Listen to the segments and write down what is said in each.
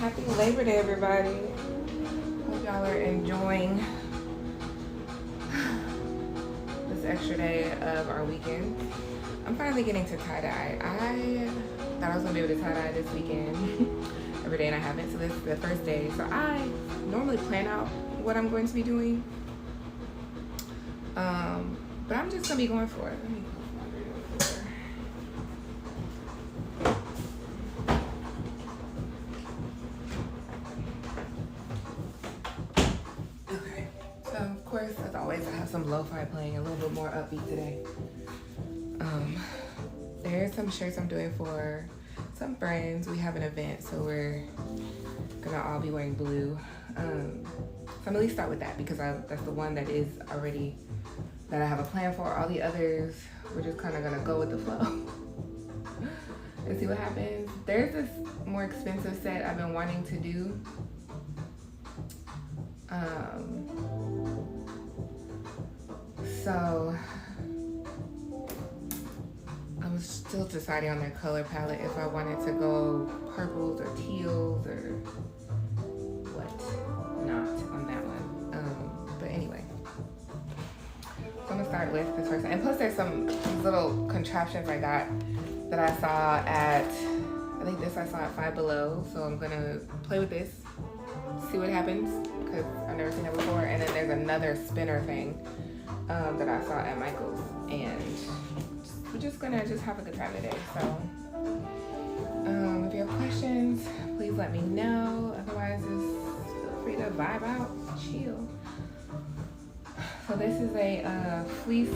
Happy Labor Day, everybody. Hope y'all are enjoying this extra day of our weekend. I'm finally getting to tie-dye. I thought I was gonna be able to tie-dye this weekend every day, and I haven't, so this is the first day. So I normally plan out what I'm going to be doing, but I'm just gonna be going for it. Let me as always, I have some lo-fi playing, a little bit more upbeat today. There's some shirts I'm doing for some friends. We have an event, so we're gonna all be wearing blue. So I'm gonna at least start with that because that's the one that is already, that I have a plan for. All the others, we're just kind of gonna go with the flow and see what happens. There's this more expensive set I've been wanting to do. So I'm still deciding on their color palette, if I wanted to go purples or teals or what not on that one. But anyway, so I'm gonna start with this first. And plus there's some little contraptions I got that I saw at, I think this I saw at Five Below. So I'm gonna play with this, see what happens, because I've never seen it before. And then there's another spinner thing that I saw at Michael's, and we're just gonna have a good time today. So if you have questions, please let me know. Otherwise, just feel free to vibe out, chill. So this is a fleece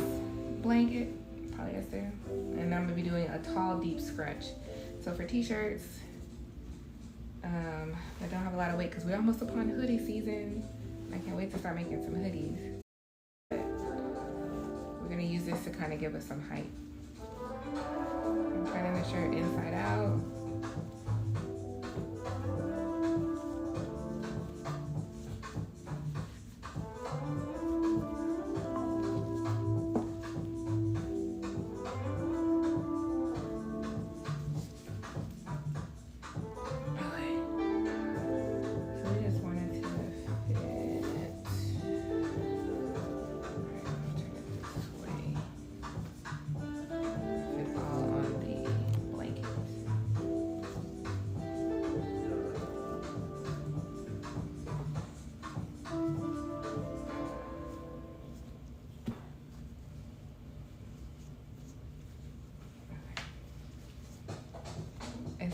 blanket, polyester, and I'm gonna be doing a tall, deep scrunch. So for t-shirts that don't have a lot of weight, because we're almost upon hoodie season. I can't wait to start making some hoodies. We're gonna use this to kind of give us some height. I'm cutting the shirt inside out.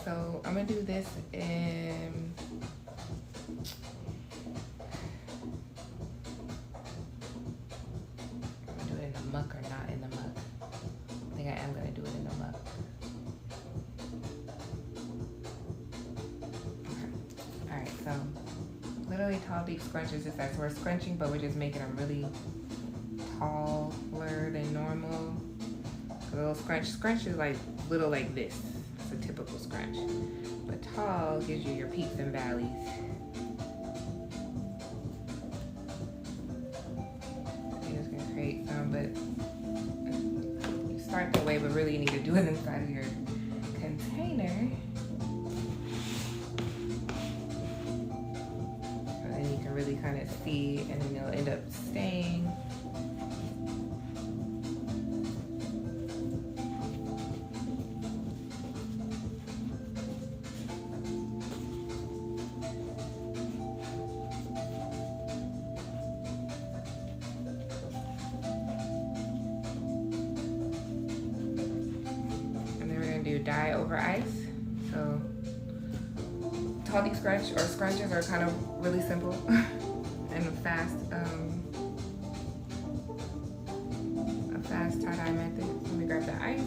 So I'm gonna do this in, I'm gonna do it in the muck or not in the muck. I think I am gonna do it in the muck. Okay. All right, so literally tall, deep scrunch is just that. So we're scrunching, but we're just making them really taller than normal. So a little scrunch is like little like this. A typical scrunch, but tall gives you your peaks and valleys. You're just gonna create some, but you start the way, but really you need to do it inside of your container. And then you can really kind of see, and then it'll end up staying. Do dye over ice. So tall deep scrunch or scrunches are kind of really simple and fast, a fast tie-dye method. Let me grab the ice.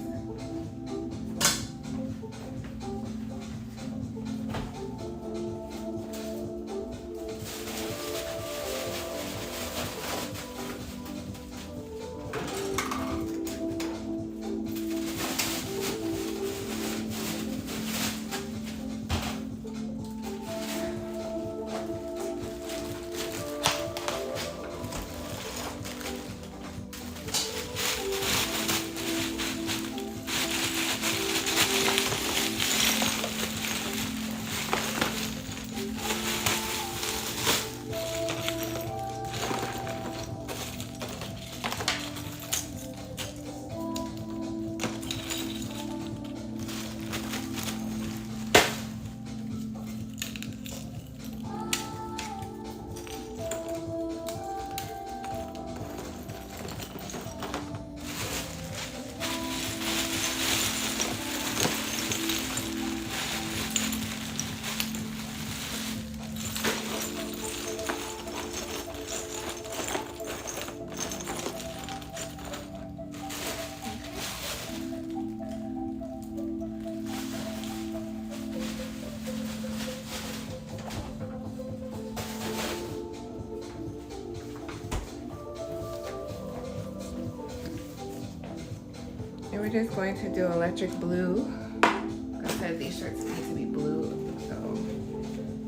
we're just going to do electric blue. I said these shirts need to be blue, so,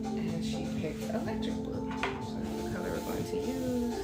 and she picked electric blue. So that's the color we're going to use.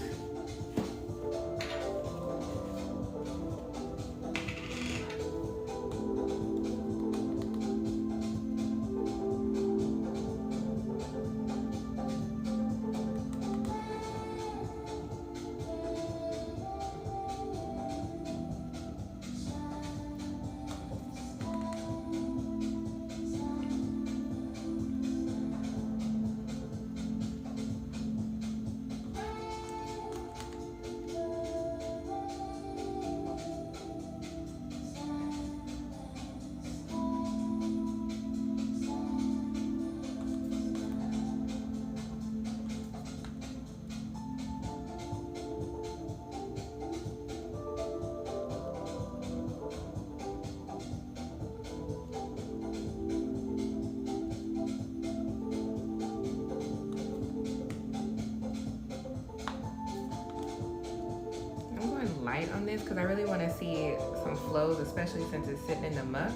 Light on this because I really want to see some flows, especially since it's sitting in the muck.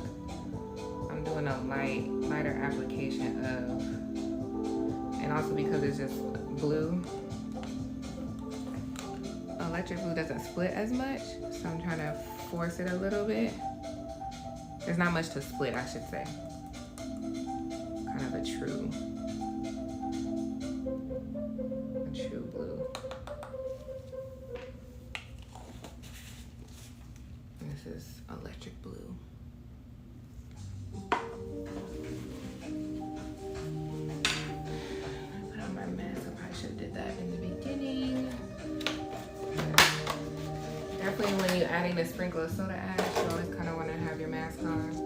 I'm doing a lighter application of, and also because it's just blue. Electric blue doesn't split as much, so I'm trying to force it a little bit. There's not much to split, I should say. Kind of a true blue. This is electric blue. Put on my mask. I probably should have did that in the beginning. Definitely when you're adding a sprinkle of soda ash, you always kind of want to have your mask on.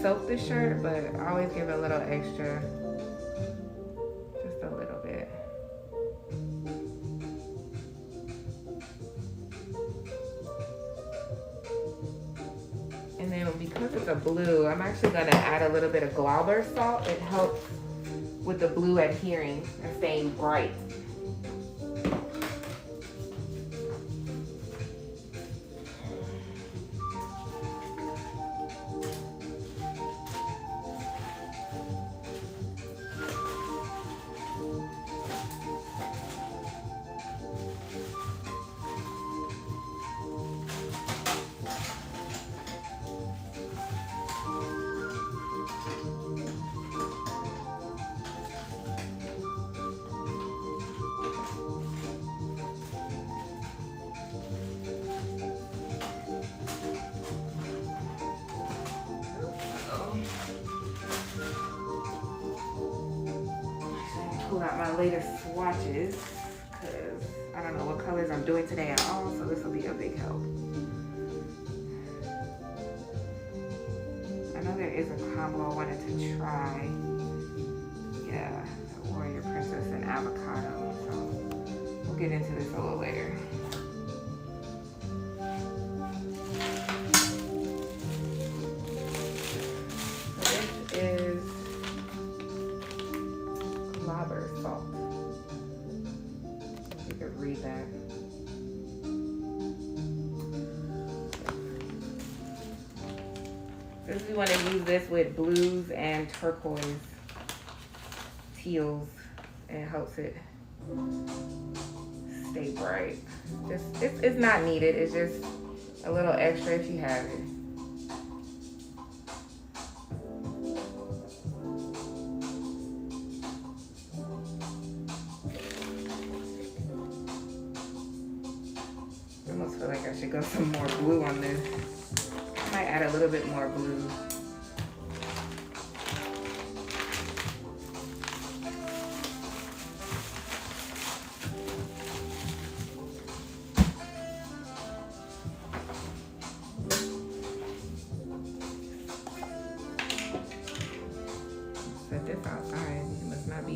Soak the shirt, but I always give it a little extra, just a little bit. And then because it's a blue, I'm actually gonna add a little bit of Glauber salt. It helps with the blue adhering and staying bright. Pull out my latest swatches because I don't know what colors I'm doing today at all, so this will be a big help. I know there is a combo I wanted to try. Yeah, the Warrior Princess and avocado, so we'll get into this a little later. So this is Glauber salt. If you could read that. This we want to use this with blues and turquoise, teals. It helps it stay bright. It's not needed. It's just a little extra if you have it. I almost feel like I should go some more blue on this. I might add a little bit more blue.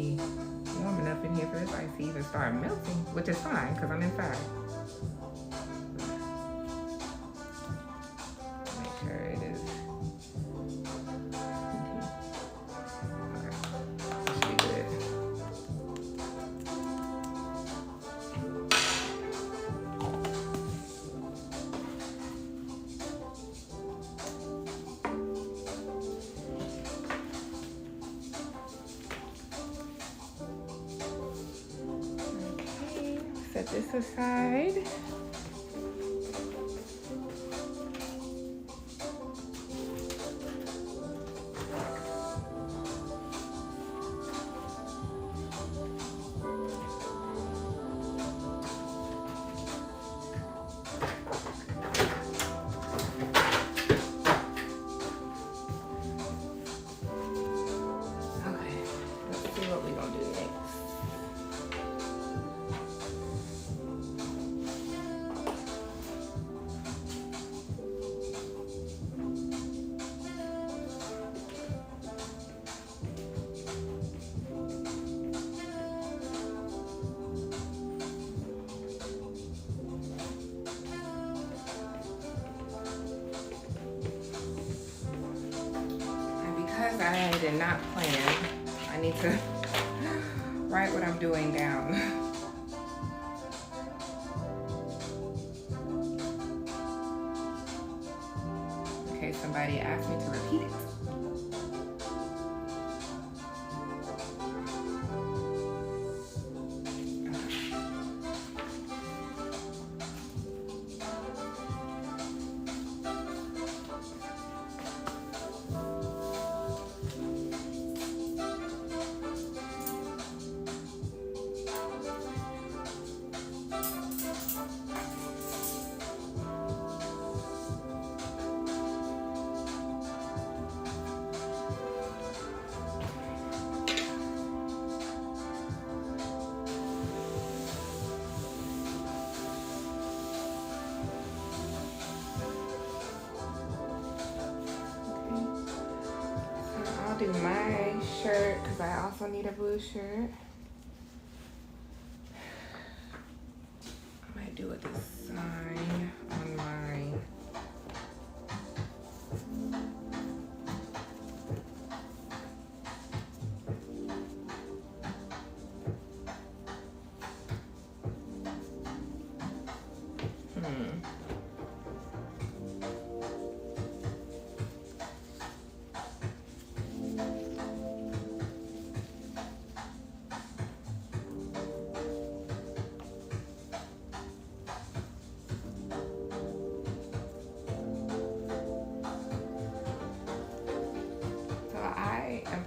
be warm enough in here for this ice to even start melting, which is fine because I'm inside. Make sure it is. Okay, that should be good. Set this aside. Okay, let's see what we're gonna do next. Because I did not plan, I need to write what I'm doing down. In case somebody asked me to repeat it. Do my shirt because I also need a blue shirt. I might do a design on my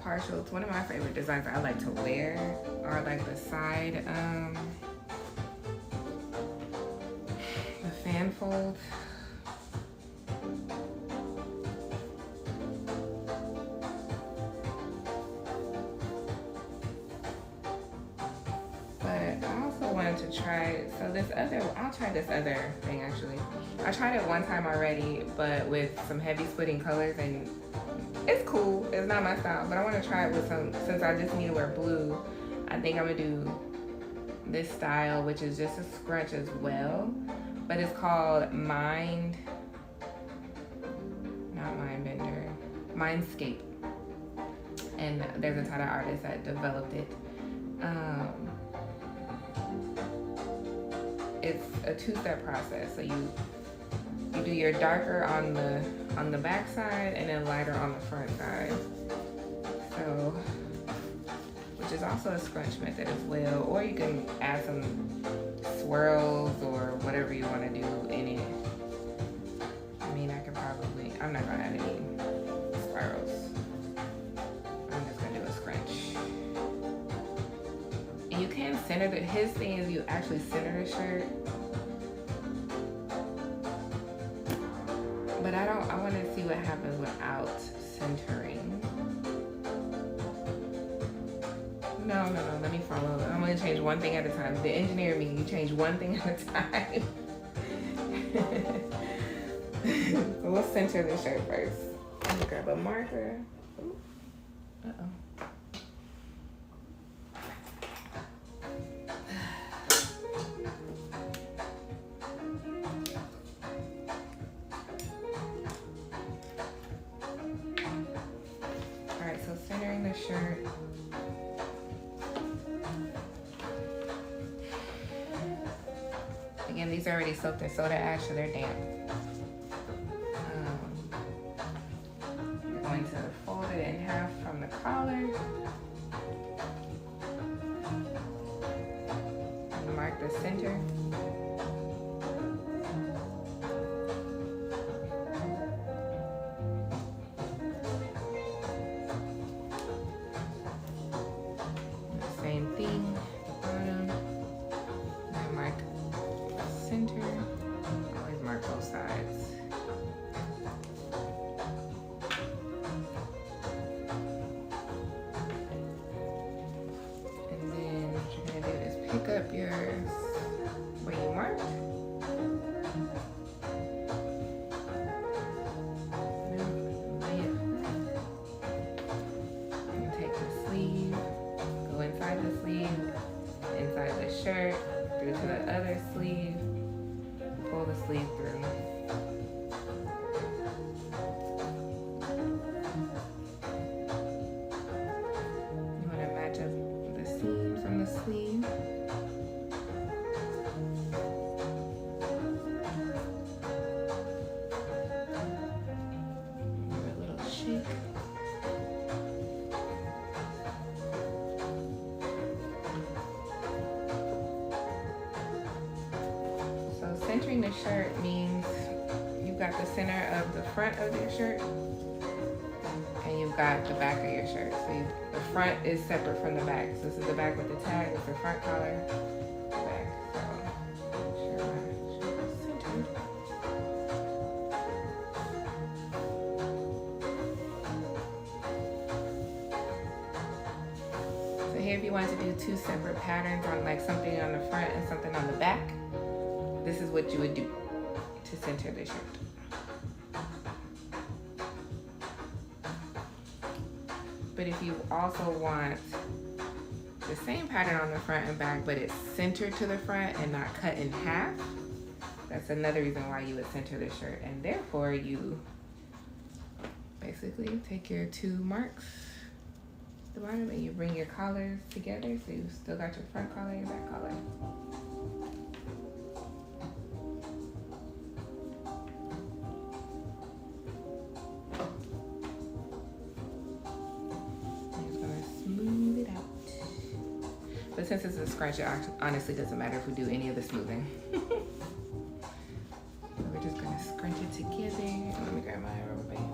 partial. It's one of my favorite designs I like to wear, or like the side, the fan fold. But I also wanted to try, I'll try this other thing actually. I tried it one time already, but with some heavy splitting colors, and it's cool. It's not my style, but I want to try it with some, since I just need to wear blue. I think I'm gonna do this style, which is just a scrunch as well, but it's called Mindscape. And there's a ton of artists that developed it. It's a two-step process. So you do your darker on the back side and then lighter on the front side. So, which is also a scrunch method as well. Or you can add some swirls or whatever you want to do in it. I mean, I'm not gonna add any spirals. I'm just gonna do a scrunch. And you can center his thing is you actually center the shirt. But I want to see what happens without centering. No, let me follow. I'm going to change one thing at a time. The engineer me, you change one thing at a time. So we'll center the shirt first. Let me grab a marker. Uh-oh. Again, these are already soaked in soda ash, so they're damp. You're going to fold it in half from the collar. And mark the center. Same thing, bottom. And mark center. Always mark both sides. And then what you're gonna do is pick up your where you marked. Lay it flat. And take the sleeve. Go inside the sleeve, inside the shirt, through to the other sleeve, pull the sleeve through. You want to match up the seams on the sleeve. Give it a little shake. Centering the shirt means you've got the center of the front of your shirt and you've got the back of your shirt. So the front is separate from the back. So this is the back with the tag, it's the front collar, back. So make sure my shirt is centered. So here if you want to do two separate patterns on like something on the front and something on the back, this is what you would do to center the shirt. But if you also want the same pattern on the front and back, but it's centered to the front and not cut in half, that's another reason why you would center the shirt. And therefore you basically take your two marks at the bottom and you bring your collars together. So you've still got your front collar and your back collar. But since it's a scrunch, it honestly doesn't matter if we do any of the smoothing. So we're just gonna scrunch it together. Let me grab my rubber bands.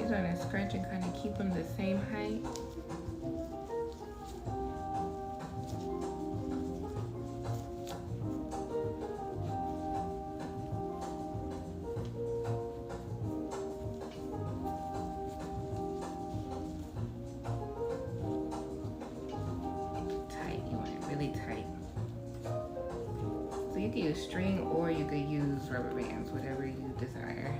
Trying to scrunch and kind of keep them the same height. Tight, you want it really tight. So you can use string or you could use rubber bands, whatever you desire.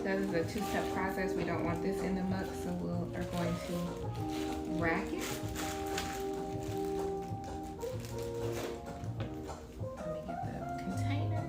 because it's a two-step process, we don't want this in the muck, so we are going to rack it. Let me get the container.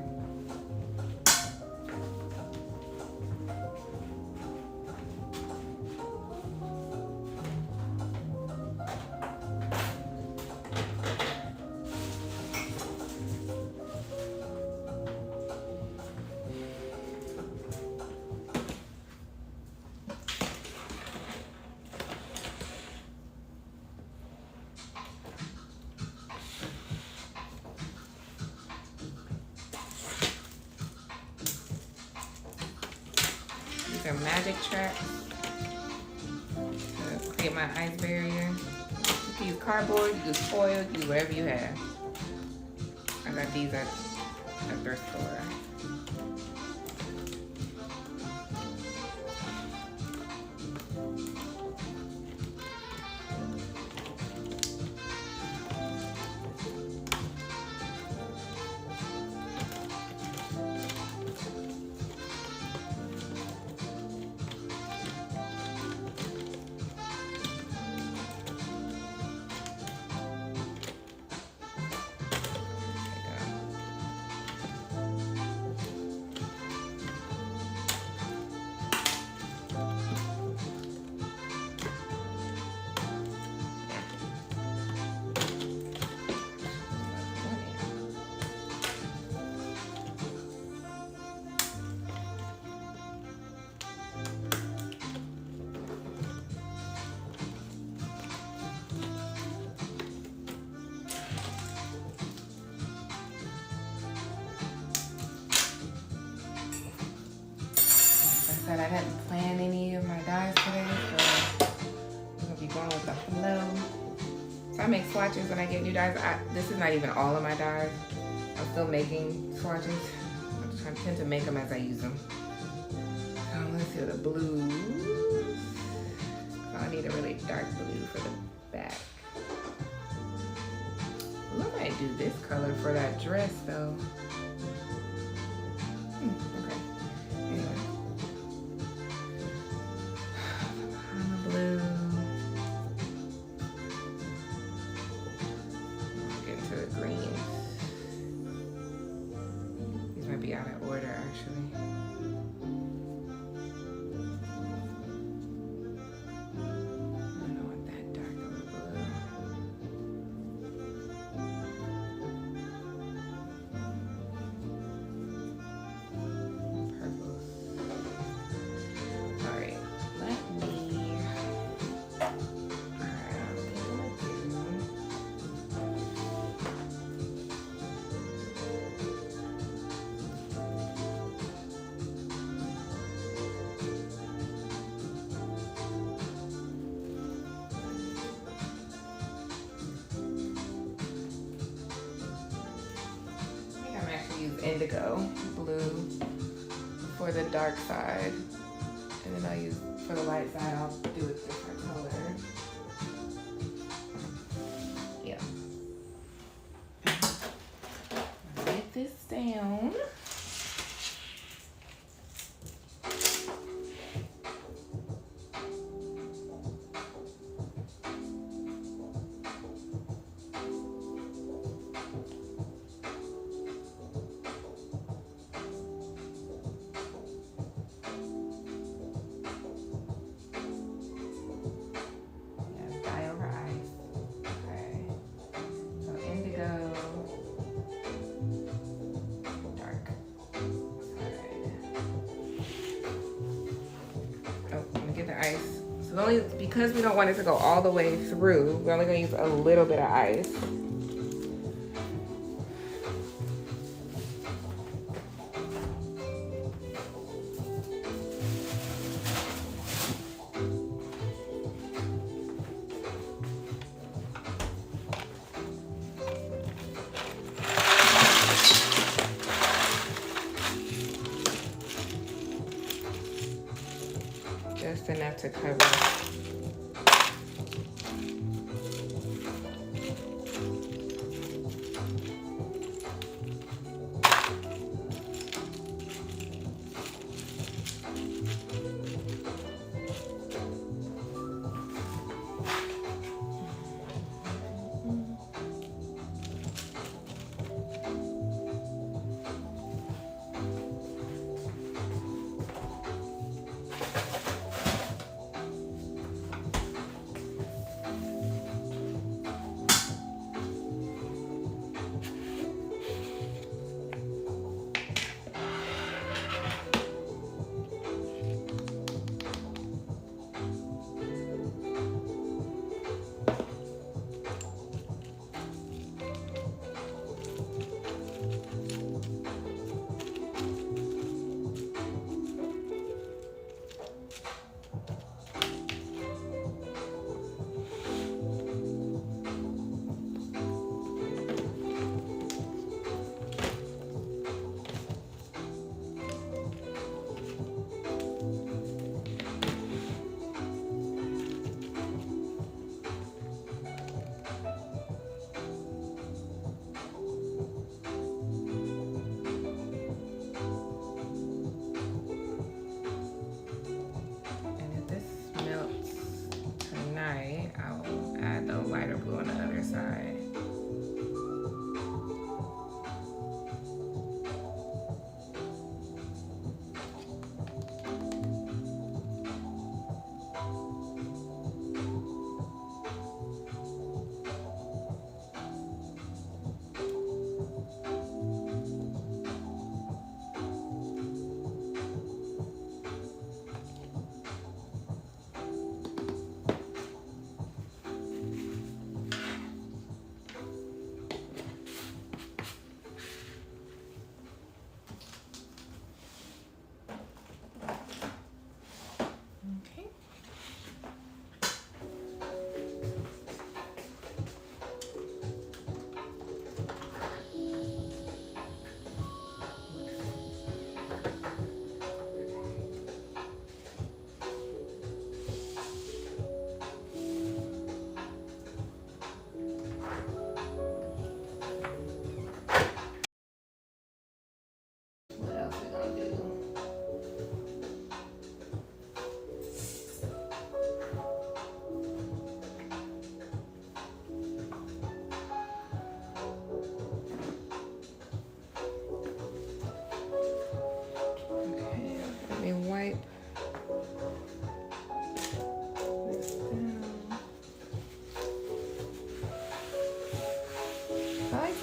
These are magic tracks to create my ice barrier. You can use cardboard, you use foil, you use whatever you have. I got these at a thrift store. I didn't plan any of my dyes today, so I'm gonna be going with the flow. So I make swatches when I get new dyes. This is not even all of my dyes. I'm still making swatches. I tend to make them as I use them. Let's see the blues. I need a really dark blue for the back. Ooh, I might do this color for that dress though. Okay. Anyway. Blue. Get into the greens. These might be out of order actually. I don't want that dark of a blue. Purples. All right, let me. Indigo blue for the dark side, and then I'll use for the light side, I'll do a different color. Yeah. Get this down. Ice. So only because we don't want it to go all the way through, we're only going to use a little bit of ice. Just enough to cover.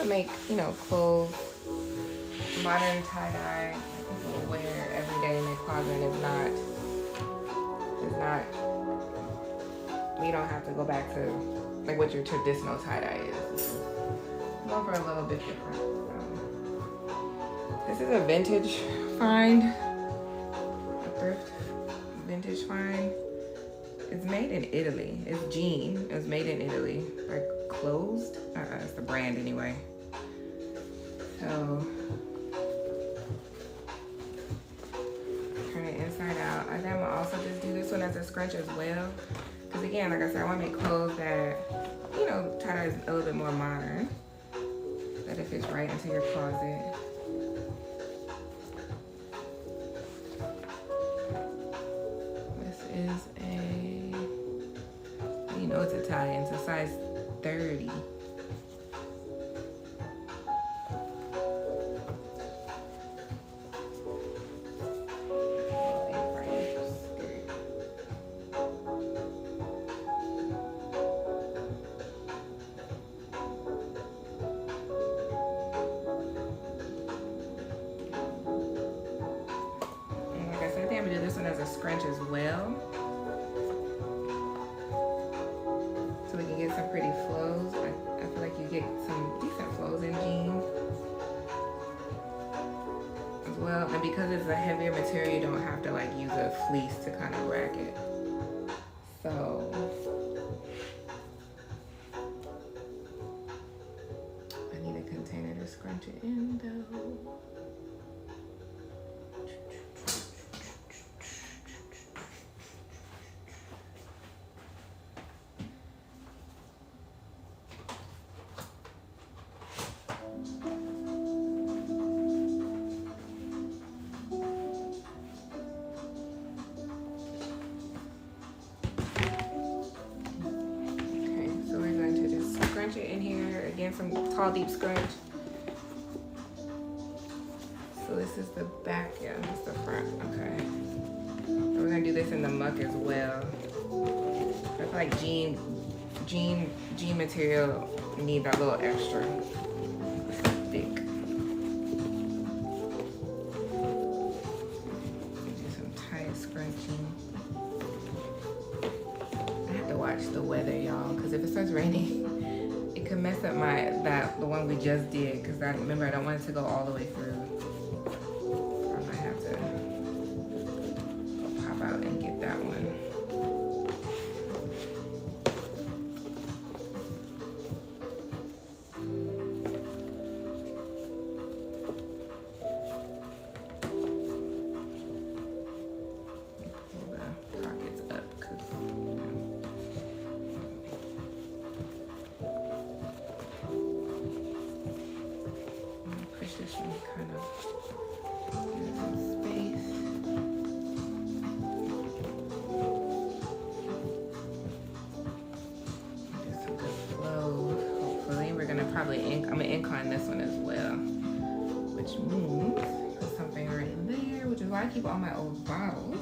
make, you know, clothes, modern tie-dye people wear every day in their closet, and it's not, we don't have to go back to like what your traditional tie-dye is. This is more for a little bit different. This is a vintage find, a thrift vintage find. It's made in Italy. It's jean. It was made in Italy, like closed. It's the brand anyway. So turn it inside out. I think I'm gonna also just do this one as a scrunch as well. Because again, like I said, I want to make clothes that, you know, tie-dye is a little bit more modern. That it fits right into your closet. This is you know it's Italian, it's a size 30. As a scrunch as well, so we can get some pretty flows. I feel like you get some decent flows in jeans as well, and because it's a heavier material, you don't have to like use a fleece to kind of rack it. So I need a container to scrunch it in though. It in here again, some tall deep scrunch. So this is the back, yeah, this is the front. Okay, and we're gonna do this in the muck as well. I feel like jean material need that little extra thick. Do some tight scrunching. I have to watch the weather, y'all, because if it starts raining, it could mess up the one we just did, because remember I don't want it to go all the way through. I might have to go pop out and get that one. Pull the pockets up, because this one kind of give some space. Get some good flow. Hopefully, we're gonna probably I'm gonna incline this one as well, which means put something right there, which is why I keep all my old bottles.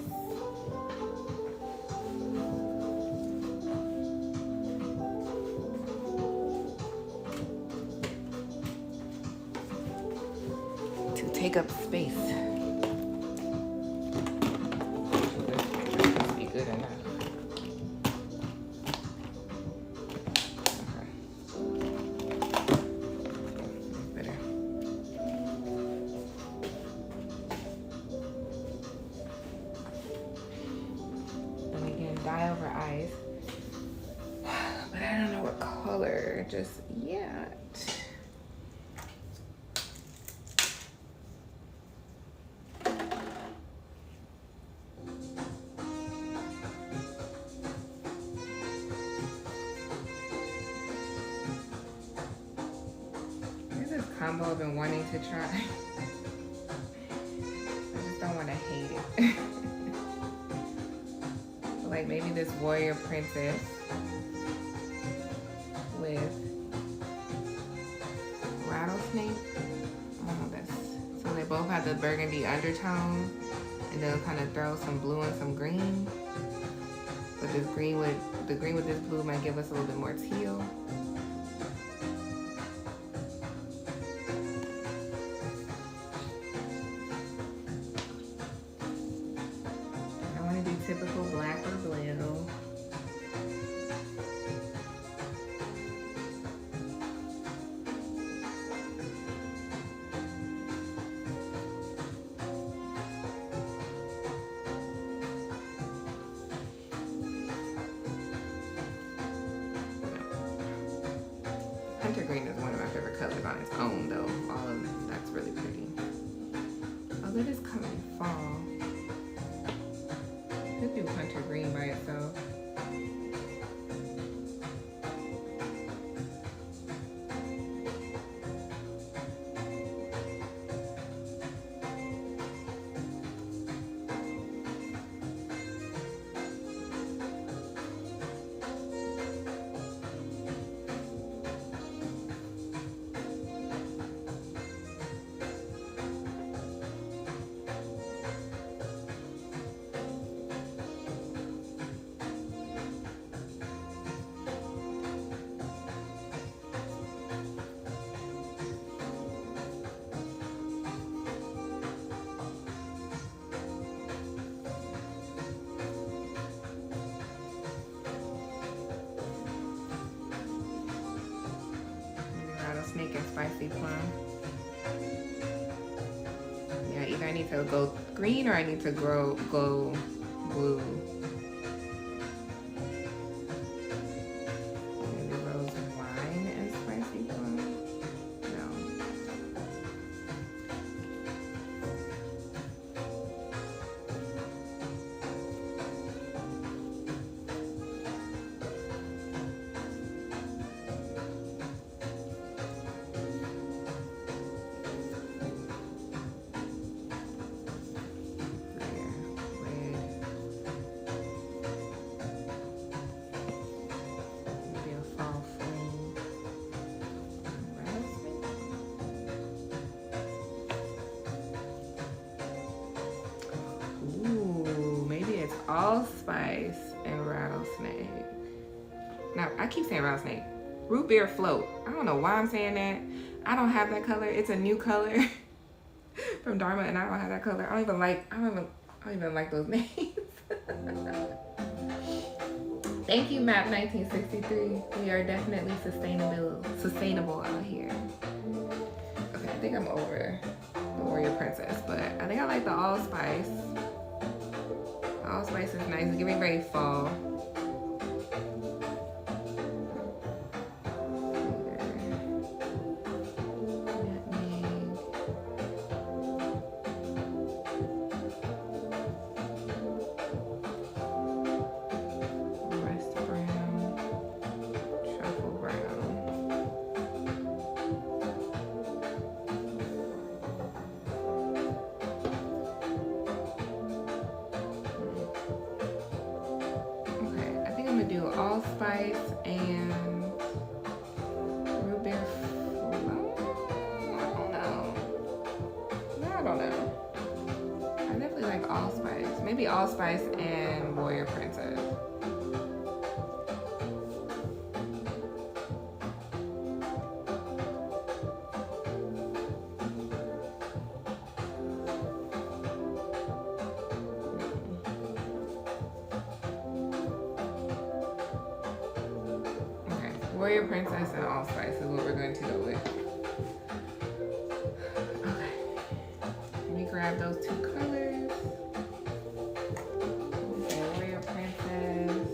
Take up space. Must be good enough. Okay. Better. And again, dye over eyes. But I don't know what color just yet. Combo I've been wanting to try. I just don't want to hate it. So like maybe this warrior princess with rattlesnake. So they both have the burgundy undertone, and they'll kind of throw some blue and some green. But this green with this blue might give us a little bit more teal. hunter green is one of my favorite colors on its own, though. All of that's really pretty. Oh, that is coming fall. Could do hunter green by itself. Rattlesnake and spicy plum. Yeah, either I need to go green or I need to go blue. Maybe rose wine and spicy plum. No. Allspice and rattlesnake. Now, I keep saying rattlesnake. Root beer float. I don't know why I'm saying that. I don't have that color. It's a new color from Dharma, and I don't have that color. I don't even like those names. Thank you, Map 1963. We are definitely sustainable out here. Okay, I think I'm over the Warrior Princess, but I think I like the allspice. Allspice is nice. It's giving very fall. Allspice and root beer float. I don't know. I definitely like allspice. Maybe allspice and Warrior Princess. Warrior Princess and allspice is what we're going to go with. Okay. Let me grab those two colors. Okay, Warrior Princess.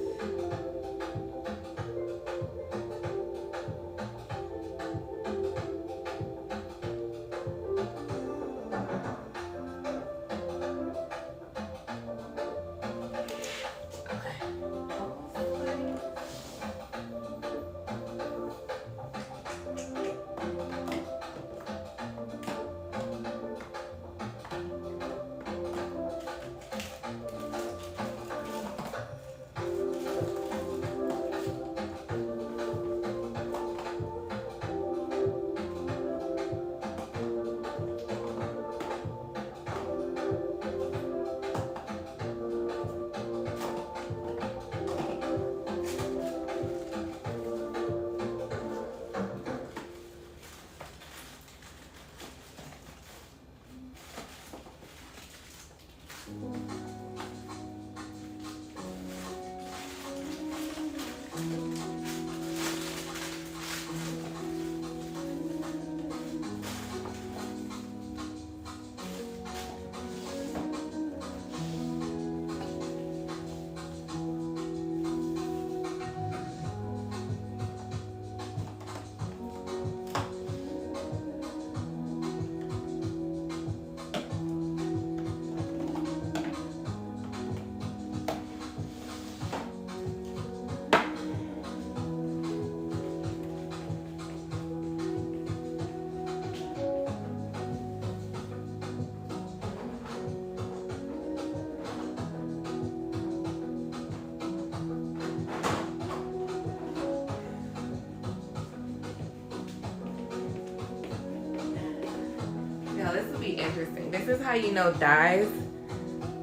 be interesting. This is how you know dyes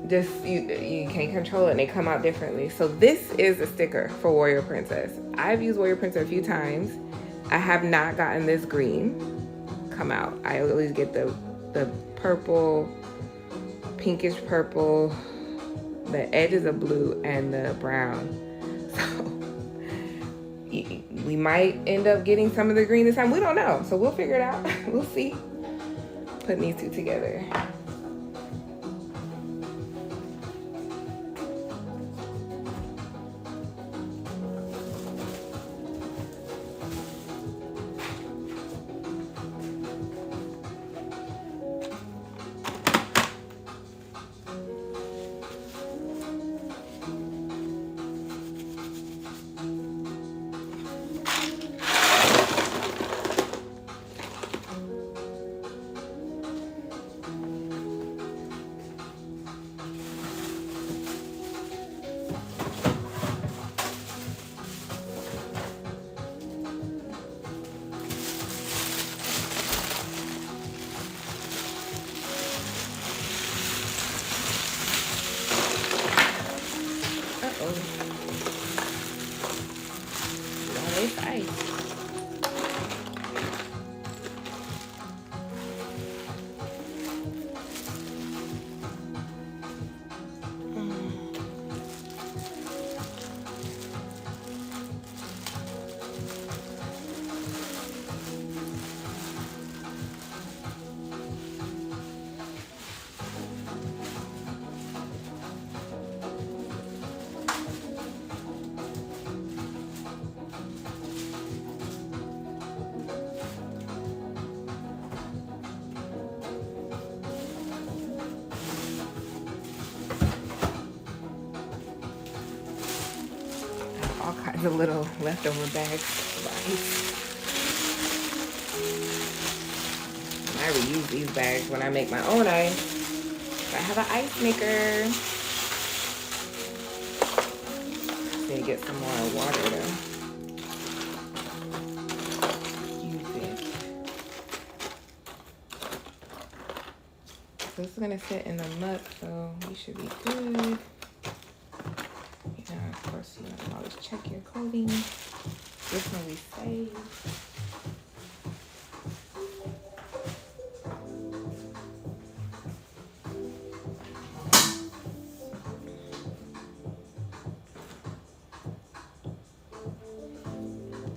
just you can't control it and they come out differently. So this is a sticker for Warrior Princess. I've used Warrior Princess a few times. I have not gotten this green come out. I always get the purple, pinkish purple, the edges of blue, and the brown. So we might end up getting some of the green this time. We don't know, so we'll figure it out. We'll see. Putting these two together. All kinds of little leftover bags of ice. I reuse these bags when I make my own ice. I have an ice maker. Need to get some more water to use it. So this is gonna sit in the muck, so we should be good. Of course, you can always check your clothing. This one we save.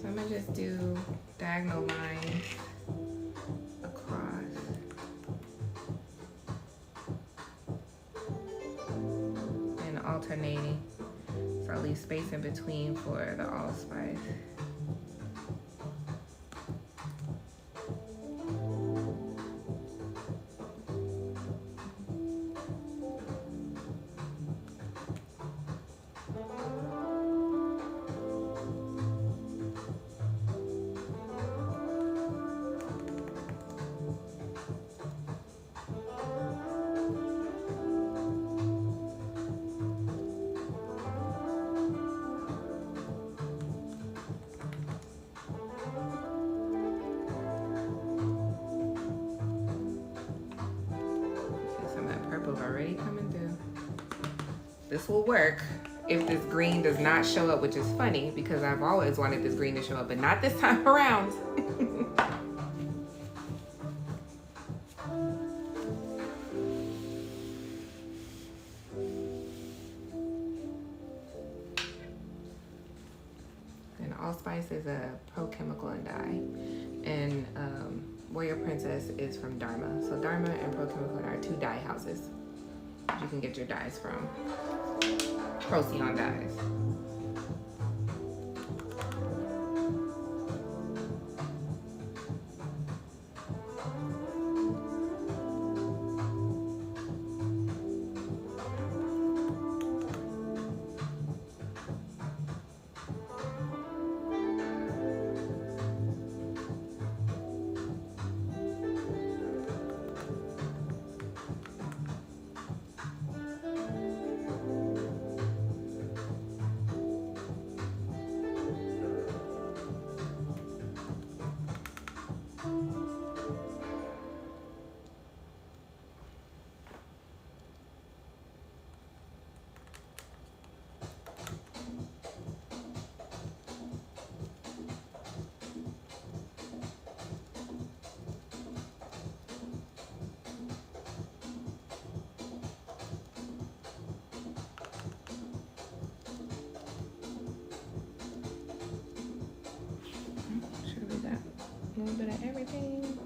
So I'm gonna just do diagonal lines across. And alternating. So I'll leave space in between for the allspice. Already coming through. This will work if this green does not show up, which is funny because I've always wanted this green to show up, but not this time around. And allspice is a pro chemical and dye, and Warrior Princess is from Dharma. So Dharma and Pro Chemical are two dye houses you can get your dyes from. Procyon Dyes. A little bit of everything.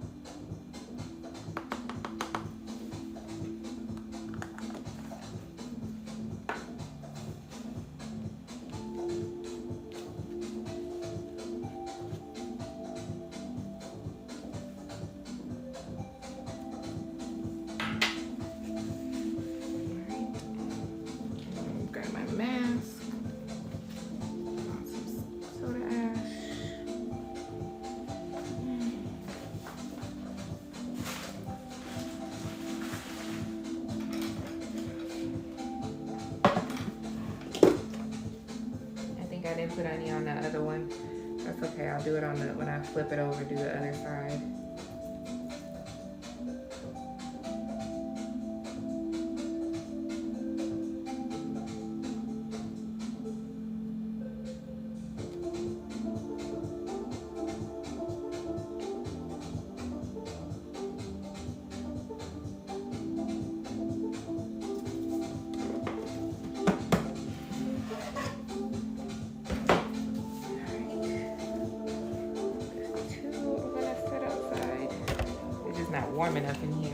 I didn't put any on the other one. That's okay. I'll do it on the when I flip it over, do the other side. Not warm enough in here.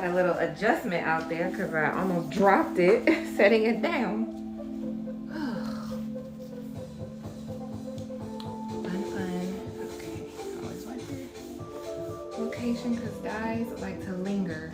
A little adjustment out there because I almost dropped it setting it down. Fun. Okay, always like the location because dyes like to linger.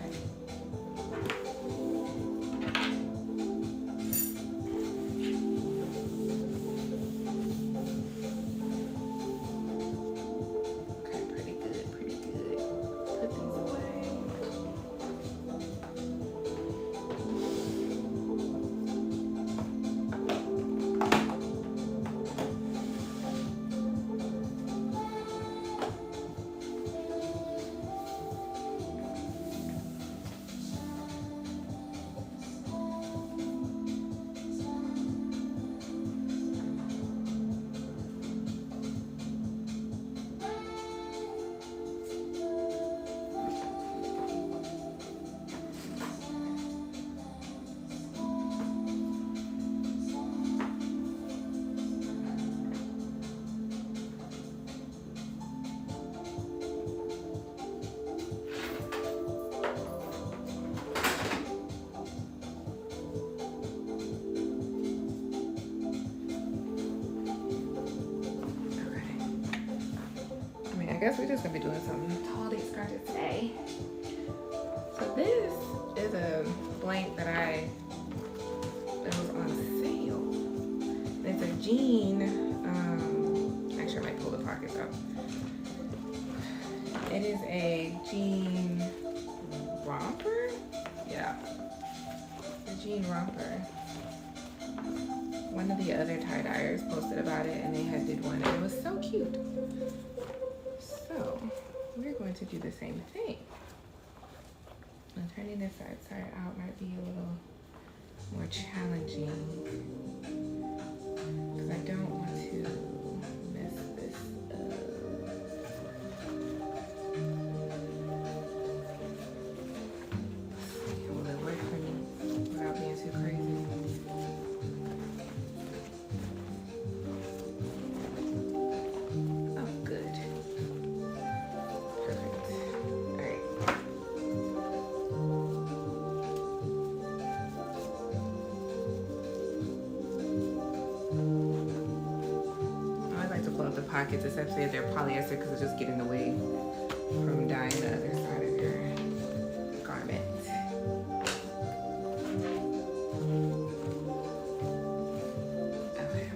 I guess we're just gonna be doing some tall day scratches today. So this is a blank that was on sale. It's a jean. Actually, I might pull the pockets out. It is a jean romper. Yeah, a jean romper. One of the other tie-dyers posted about it, and they had did one, and it was so cute. So we're going to do the same thing. And turning this side out might be a little more challenging because I don't want to mess this up. Will it work for me without being too crazy? pockets, except if they're polyester, because it'll just get in the way from dyeing the other side of your garment. Okay.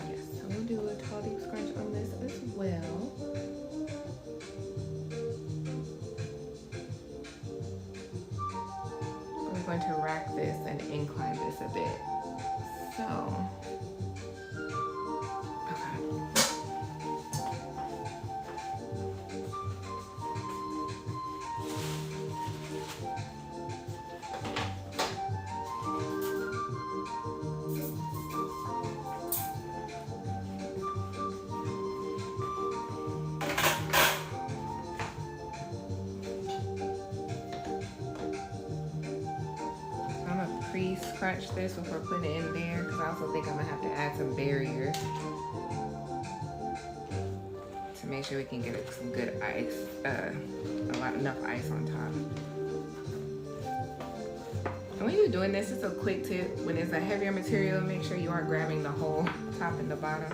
Yes, so we'll do a tall deep scrunch on this as well. Going to rack this and incline this a bit. So, pre-scrunch this before putting it in there, because I also think I'm gonna have to add some barrier to make sure we can get some good ice, enough ice on top. And when you're doing this, it's a quick tip. When it's a heavier material, make sure you are grabbing the whole top and the bottom.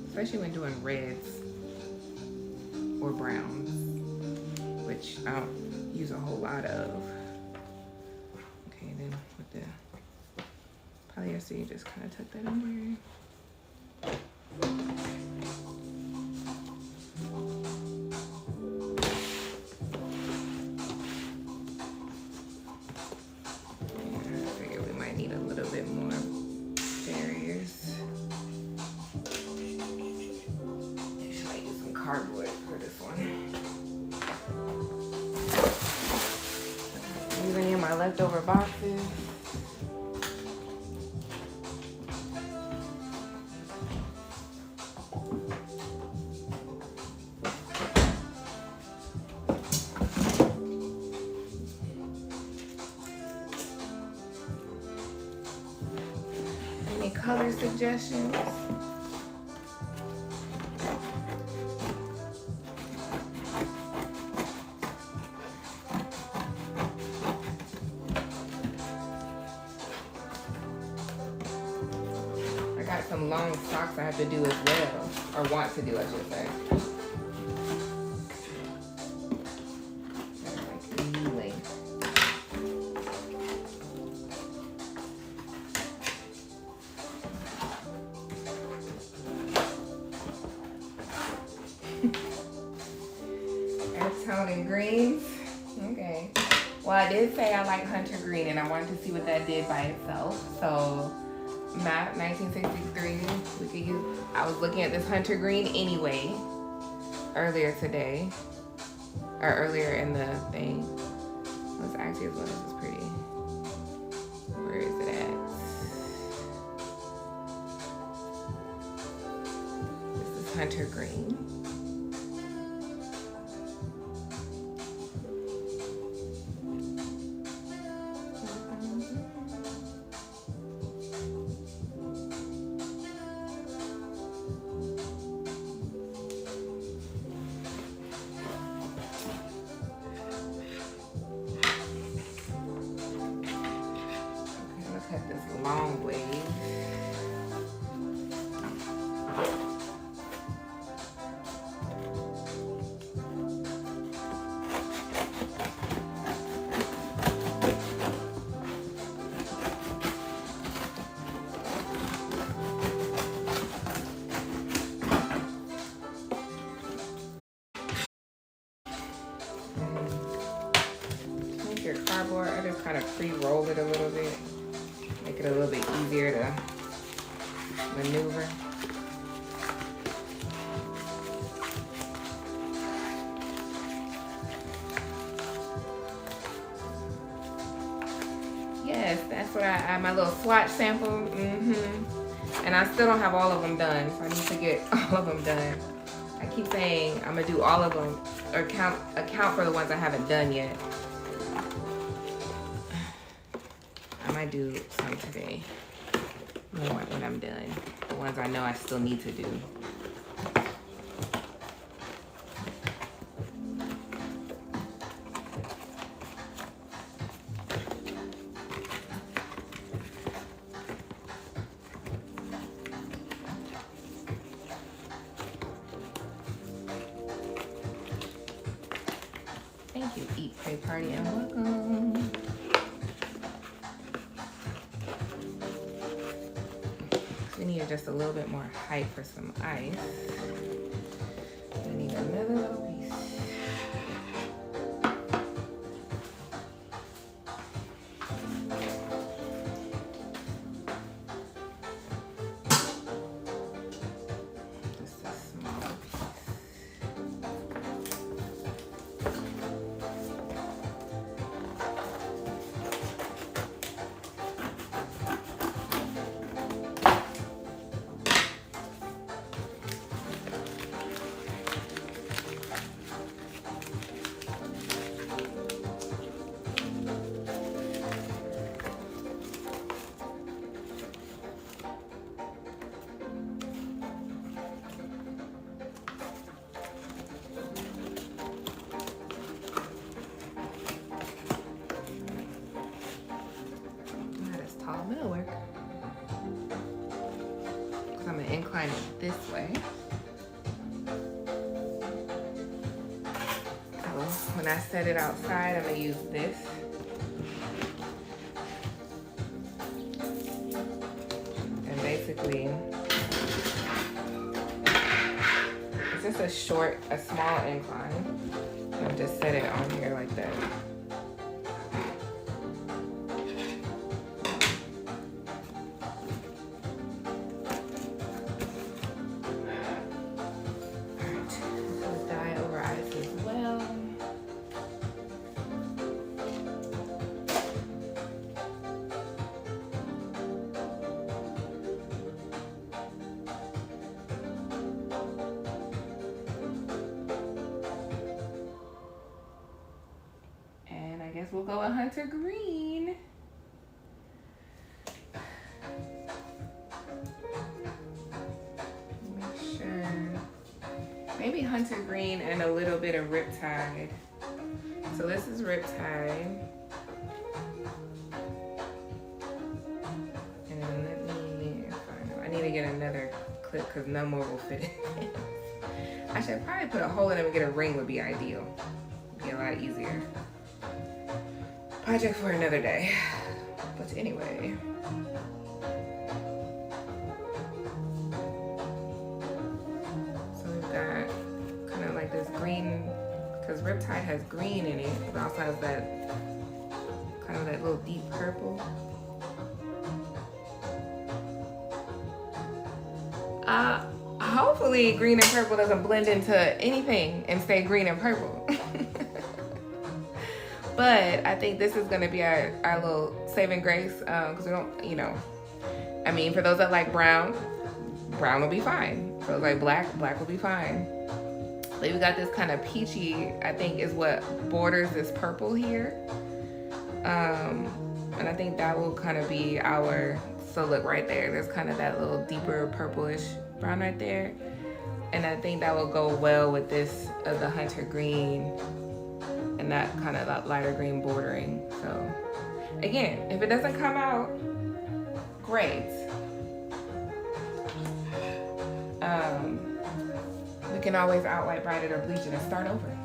Especially when doing reds or browns, which I don't use a whole lot of. Okay, then with the polyester, you just kind of tuck that in there. I figure we might need a little bit more barriers. Cardboard for this one. Use any of my leftover boxes. Any color suggestions? Some long socks I have to do as well, or want to do, I should say. Like knee length. Earth tone and greens. Okay. Well, I did say I like hunter green, and I wanted to see what that did by itself. So. Map 1963, we could use. I was looking at this hunter green anyway earlier today, or earlier in the thing. Let's actually, as well, this is pretty. Where is it at? This is hunter green. Cut this long wave. Take your cardboard, I just kind of pre-roll it a little bit. Make it a little bit easier to maneuver. Yes, that's what my little swatch sample. And I still don't have all of them done, so I need to get all of them done. I keep saying I'm gonna do all of them, or account for the ones I haven't done yet. I might do some today, more when I'm done. The ones I know I still need to do. Thank you, Eat, Pray, Party, and welcome. We need just a little bit more height for some ice. We need another little piece. Just a small piece. That'll work. Because I'm going to incline it this way. So when I set it outside, I'm going to use this. And basically, it's just a small incline. I'll just set it on here like that. We'll go with Hunter Green. Make sure. Maybe Hunter Green and a little bit of Riptide. So this is Riptide. And let me find out. I need to get another clip because no more will fit in. I should probably put a hole in it and get a ring would be ideal. Be a lot easier. Project for another day. But anyway. So we've got kind of like this green, because Riptide has green in it, but also has that kind of that little deep purple. Hopefully green and purple doesn't blend into anything and stay green and purple. But I think this is gonna be our little saving grace, because we don't, you know, I mean, for those that like brown, brown will be fine. For those like black, black will be fine. But we got this kind of peachy, I think is what borders this purple here. And I think that will kind of be our, so look right there, there's kind of that little deeper purplish brown right there. And I think that will go well with this, the Hunter Green. And that kind of that lighter green bordering. So again, if it doesn't come out, great. We can always outright bright it or bleach it and start over.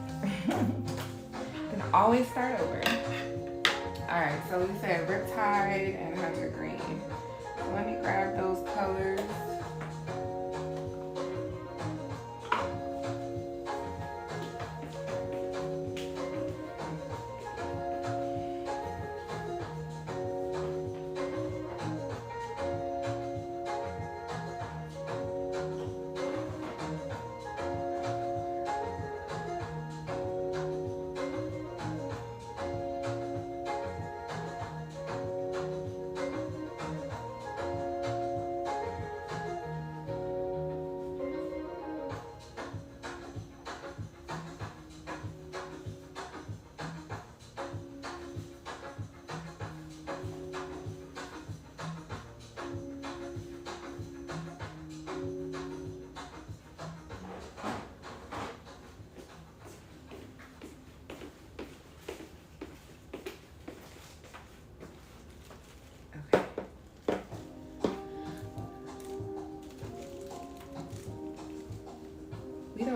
Can always start over. All right, so we said Riptide and Hunter Green. So let me grab those colors.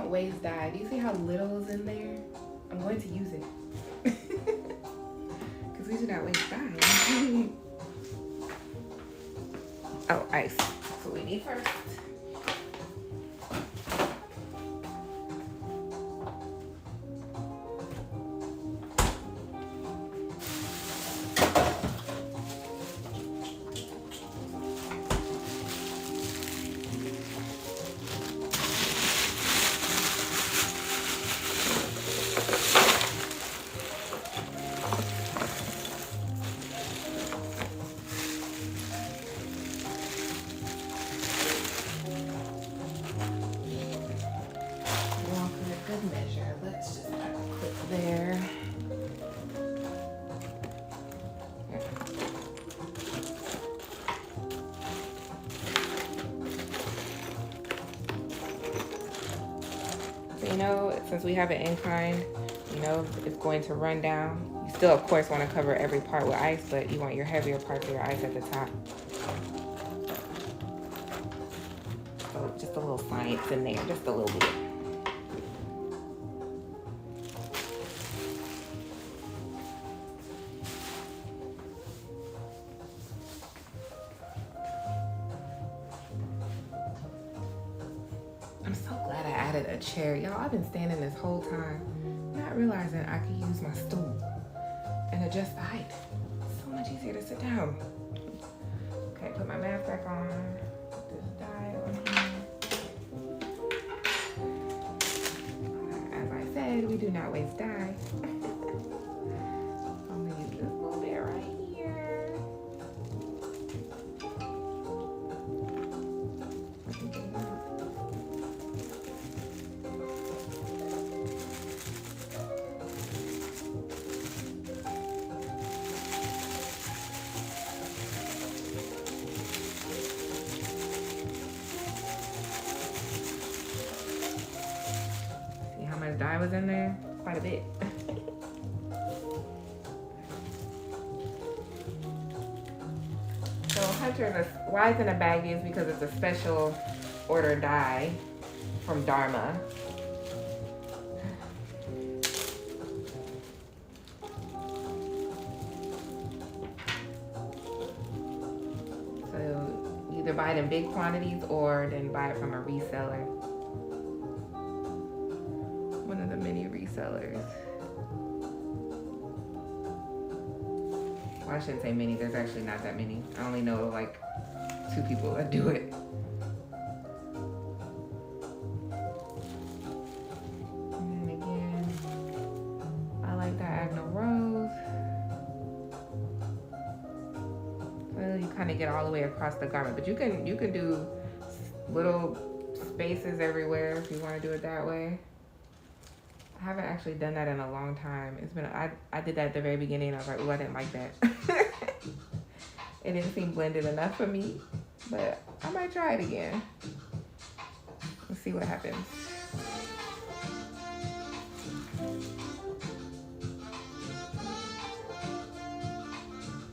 don't waste dye. Do you see how little is in there? I'm going to use it. Because we do not waste dye. Oh, ice. That's what we need first. Measure. Let's just click there. So you know, since we have an incline, you know it's going to run down. You still, of course, want to cover every part with ice, but you want your heavier parts of your ice at the top. So just a little science in there, just a little bit. A chair. Y'all, I've been standing this whole time not realizing I could use my stool and adjust the height. It's so much easier to sit down. Okay, put my mask back on. Put this dye on here. As I said, we do not waste dye. I'm gonna use this little bit right here. Dye was in there quite a bit. So Hunter, why it's in a baggie is because it's a special order dye from Dharma. So you either buy it in big quantities or then buy it from a reseller. One of the many resellers. Well, I shouldn't say many, there's actually not that many. I only know like 2 people that do it. And then again, I like diagonal rows. So you kind of get all the way across the garment, but you can do little spaces everywhere if you want to do it that way. I haven't actually done that in a long time. It's been, I did that at the very beginning and I was like, oh, I didn't like that. It didn't seem blended enough for me, but I might try it again. Let's see what happens.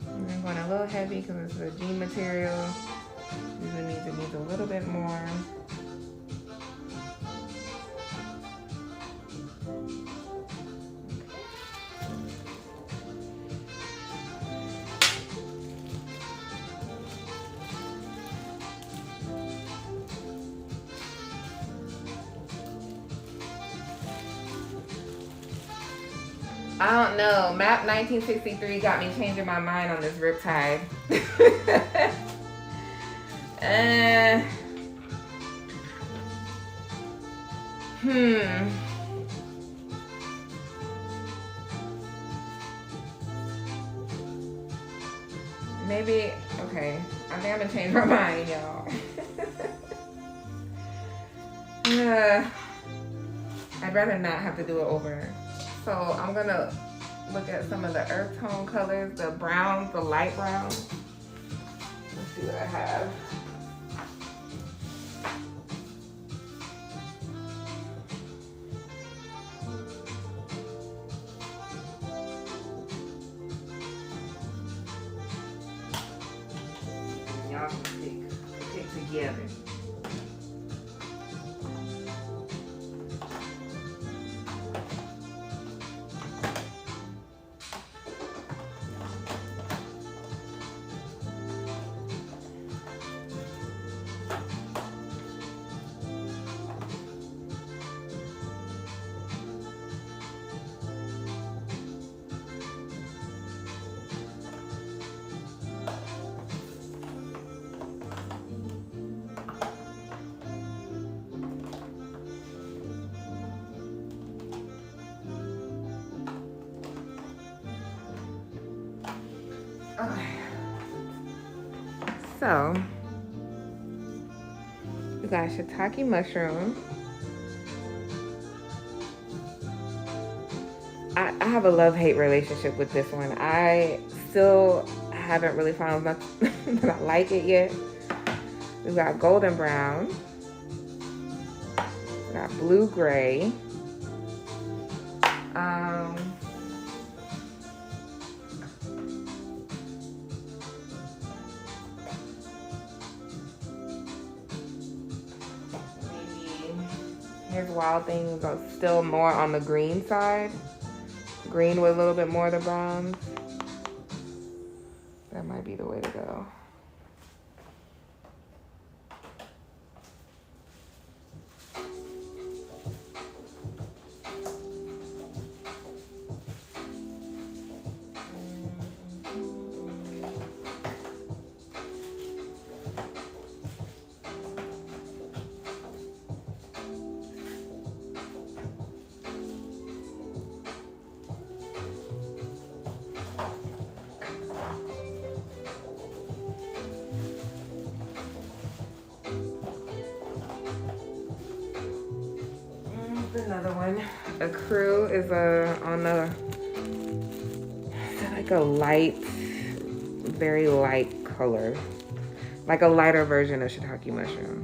I'm going a little heavy because it's a jean material. Usually means it needs a little bit more. I don't know. Map 1963 got me changing my mind on this riptide. Maybe, okay. I think I'm gonna change my mind, y'all. I'd rather not have to do it over. So I'm gonna look at some of the earth tone colors, the browns, the light browns. Let's see what I have. Y'all can pick together. Okay. So, we got shiitake mushroom. I have a love-hate relationship with this one. I still haven't really found much that I like it yet. We've got golden brown. We got blue gray. Here's Wild Thing, still more on the green side. Green with a little bit more of the browns. That might be the way to go. Another one. A crew is on the, like a light, very light color, like a lighter version of shiitake mushroom.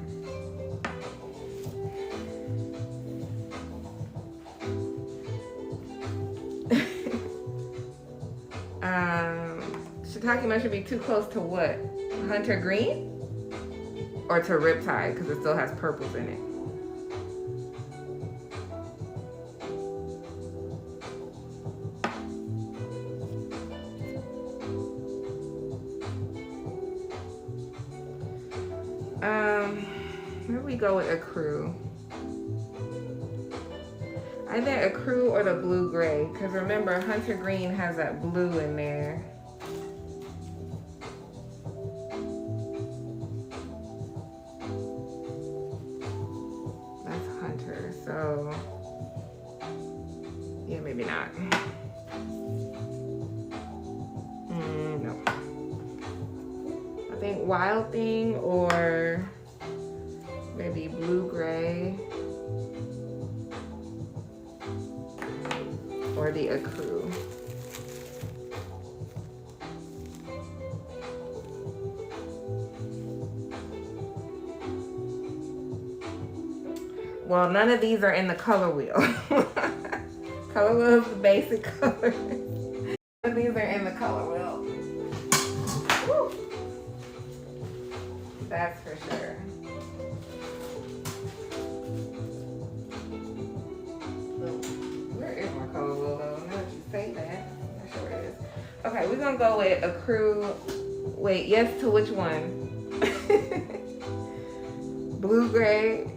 Shiitake mushroom be too close to what? Hunter green or to riptide because it still has purples in it. Maybe we go with a crew. Either a crew or the blue gray, because remember Hunter green has that blue in there. That's Hunter, so yeah, maybe not. No. I think Wild Thing or maybe blue gray or the ecru. Well, none of these are in the color wheel. Color wheel is the basic color. None of these are in the color wheel. Woo. That's for sure. Where is my color wheel though? Now that you say that, I'm not sure where it is. Okay, we're gonna go with a crew. Wait, yes to which one? Blue gray,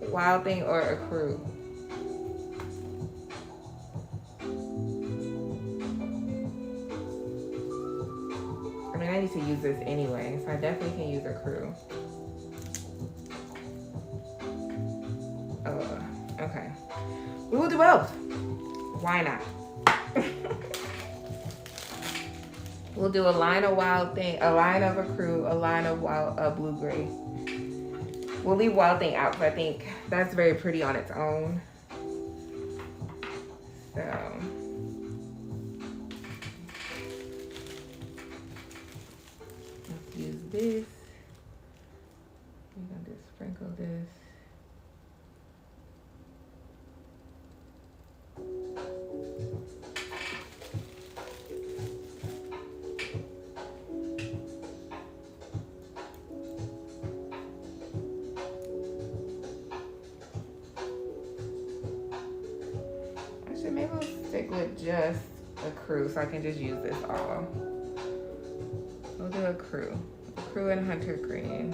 Wild Thing, or a crew? I mean, I need to use this anyway, so I definitely can use a crew. Okay. We will do both. Why not? We'll do a line of Wild Thing, a line of a crew, a line of blue gray. We'll leave Wild Thing out, but I think that's very pretty on its own. So. Let's use this. We're gonna just sprinkle this. Actually, maybe we'll stick with just a crew so I can just use this all. We'll do a crew and Hunter green.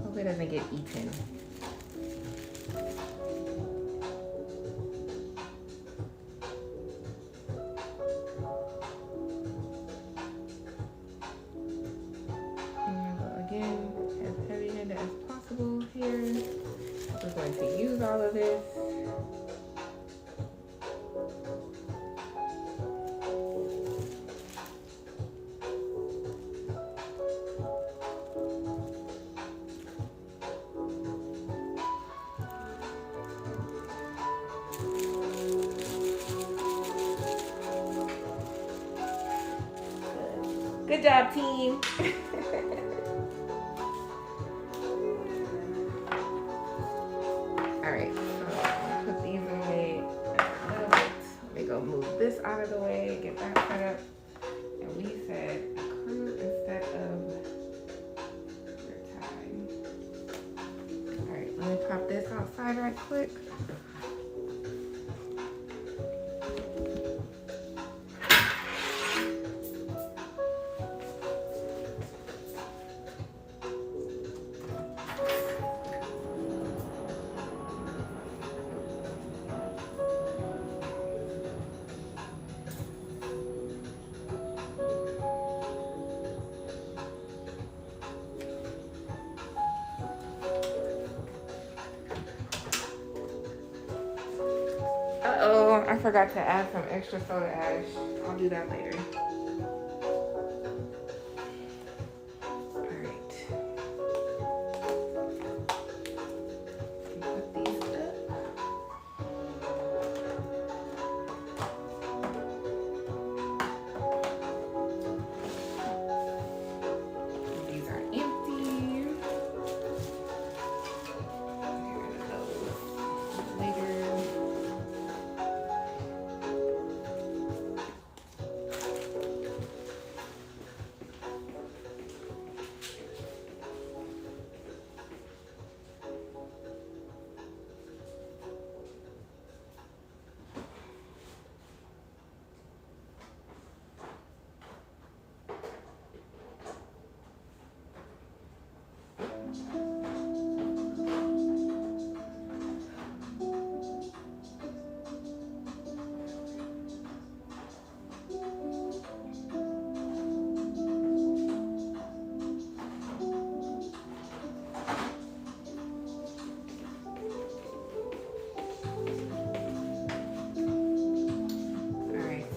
Hope it doesn't get eaten. Again, as heavy-handed as possible here. We're going to use all of this. Good job, team. All right, so I'll put these away a little bit. Let me go move this out of the way, get that set up. And we said crew instead of your time. All right, let me pop this outside right quick. Uh-oh, I forgot to add some extra soda ash. I'll do that later. All right. Put these up. These are empty. Get rid of those later.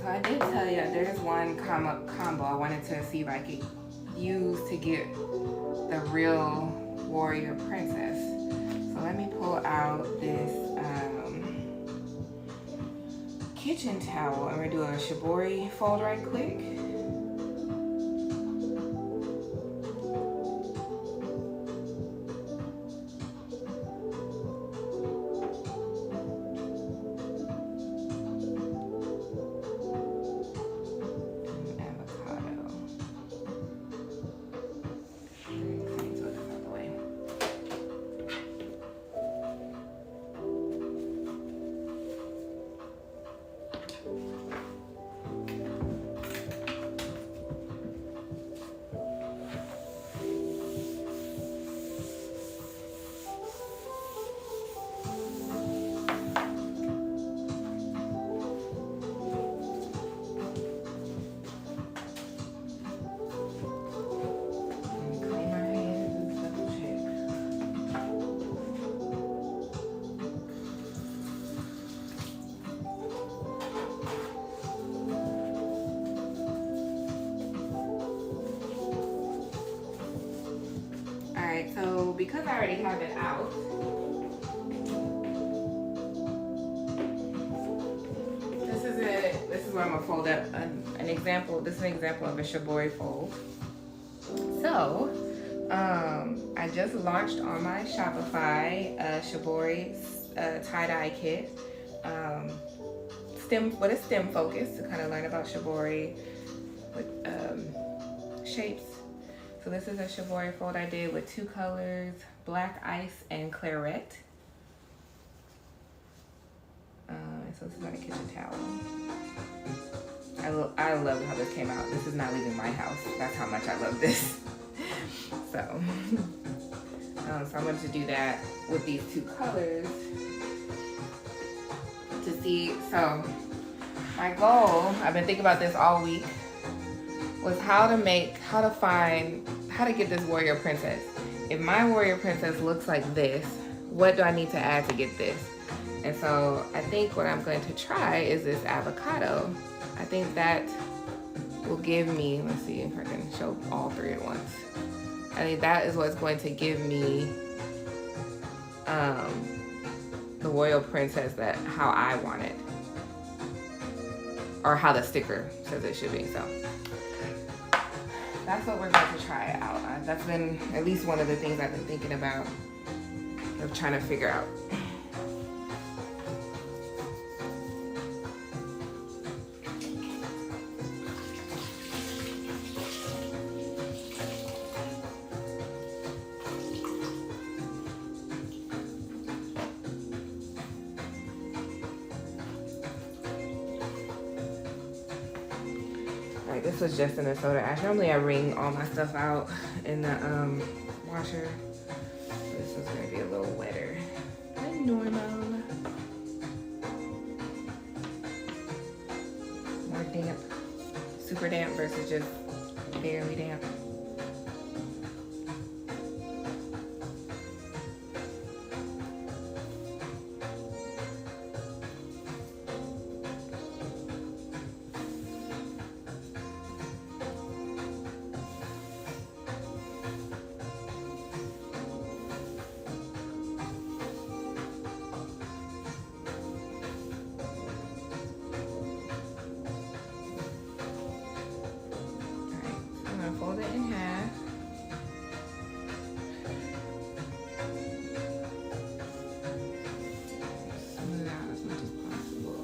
I did tell you there's one combo I wanted to see if I could use to get the real warrior princess. So let me pull out this kitchen towel and we're gonna do a shibori fold right quick. So because I already have it out, this is it. This is where I'm gonna fold up an example. This is an example of a shibori fold. So I just launched on my Shopify shibori tie-dye kit. With a stem focus to kind of learn about shibori with shapes. So this is a shibori fold I did with 2 colors, black ice and claret. So this is my kitchen towel. I love how this came out. This is not leaving my house. That's how much I love this. So I'm going to do that with these 2 colors to see. So my goal, I've been thinking about this all week, was how to get this warrior princess. If my warrior princess looks like this, what do I need to add to get this? And so I think what I'm going to try is this avocado. I think that will give me, let's see if I can show all 3 at once. I think that is what's going to give me the royal princess how I want it. Or how the sticker says it should be, so. that's what we're going to try out. That's been at least one of the things I've been thinking about of trying to figure out. This was just in the soda ash. Normally I wring all my stuff out in the washer. This is gonna be a little wetter than normal. More damp, super damp versus just barely damp. Fold it in half. Smooth out as much as possible.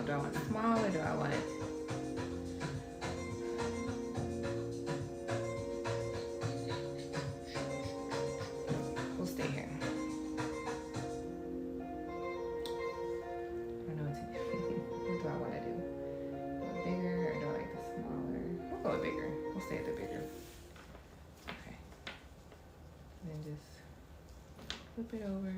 Do I want it small or do I want it? We'll stay here. I don't know what to do. What do I want to do? Bigger or do I like the smaller? We'll go with bigger. We'll stay at the bigger. Okay. And then just flip it over.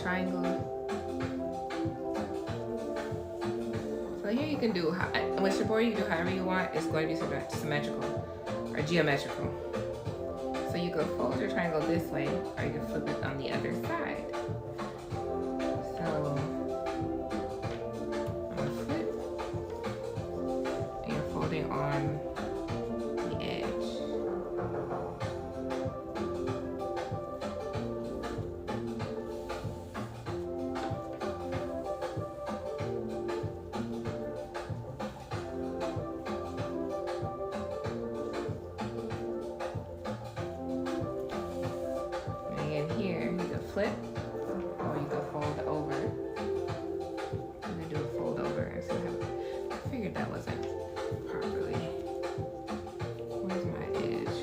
Triangle. So here you can do, with shibori you can do however you want. It's going to be symmetrical or geometrical. So you can fold your triangle this way or you can flip it on the other side. So I'm going to flip and you're folding on the edge. Flip, or you can fold over. I'm gonna do a fold over and see how. I figured that wasn't properly. Where's my edge?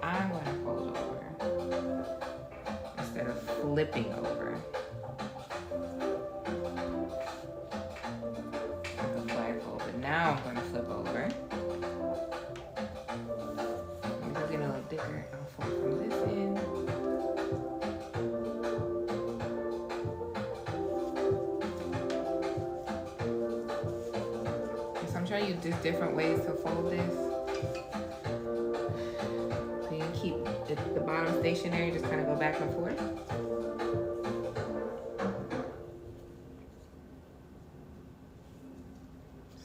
I'm gonna fold over instead of flipping over. Like a flagpole, but now I'm going to flip over. I'm just getting a little thicker. I'll fold from this end. So I'm trying to use just different ways to fold this. So you can keep the bottom stationary, just kind of go back and forth.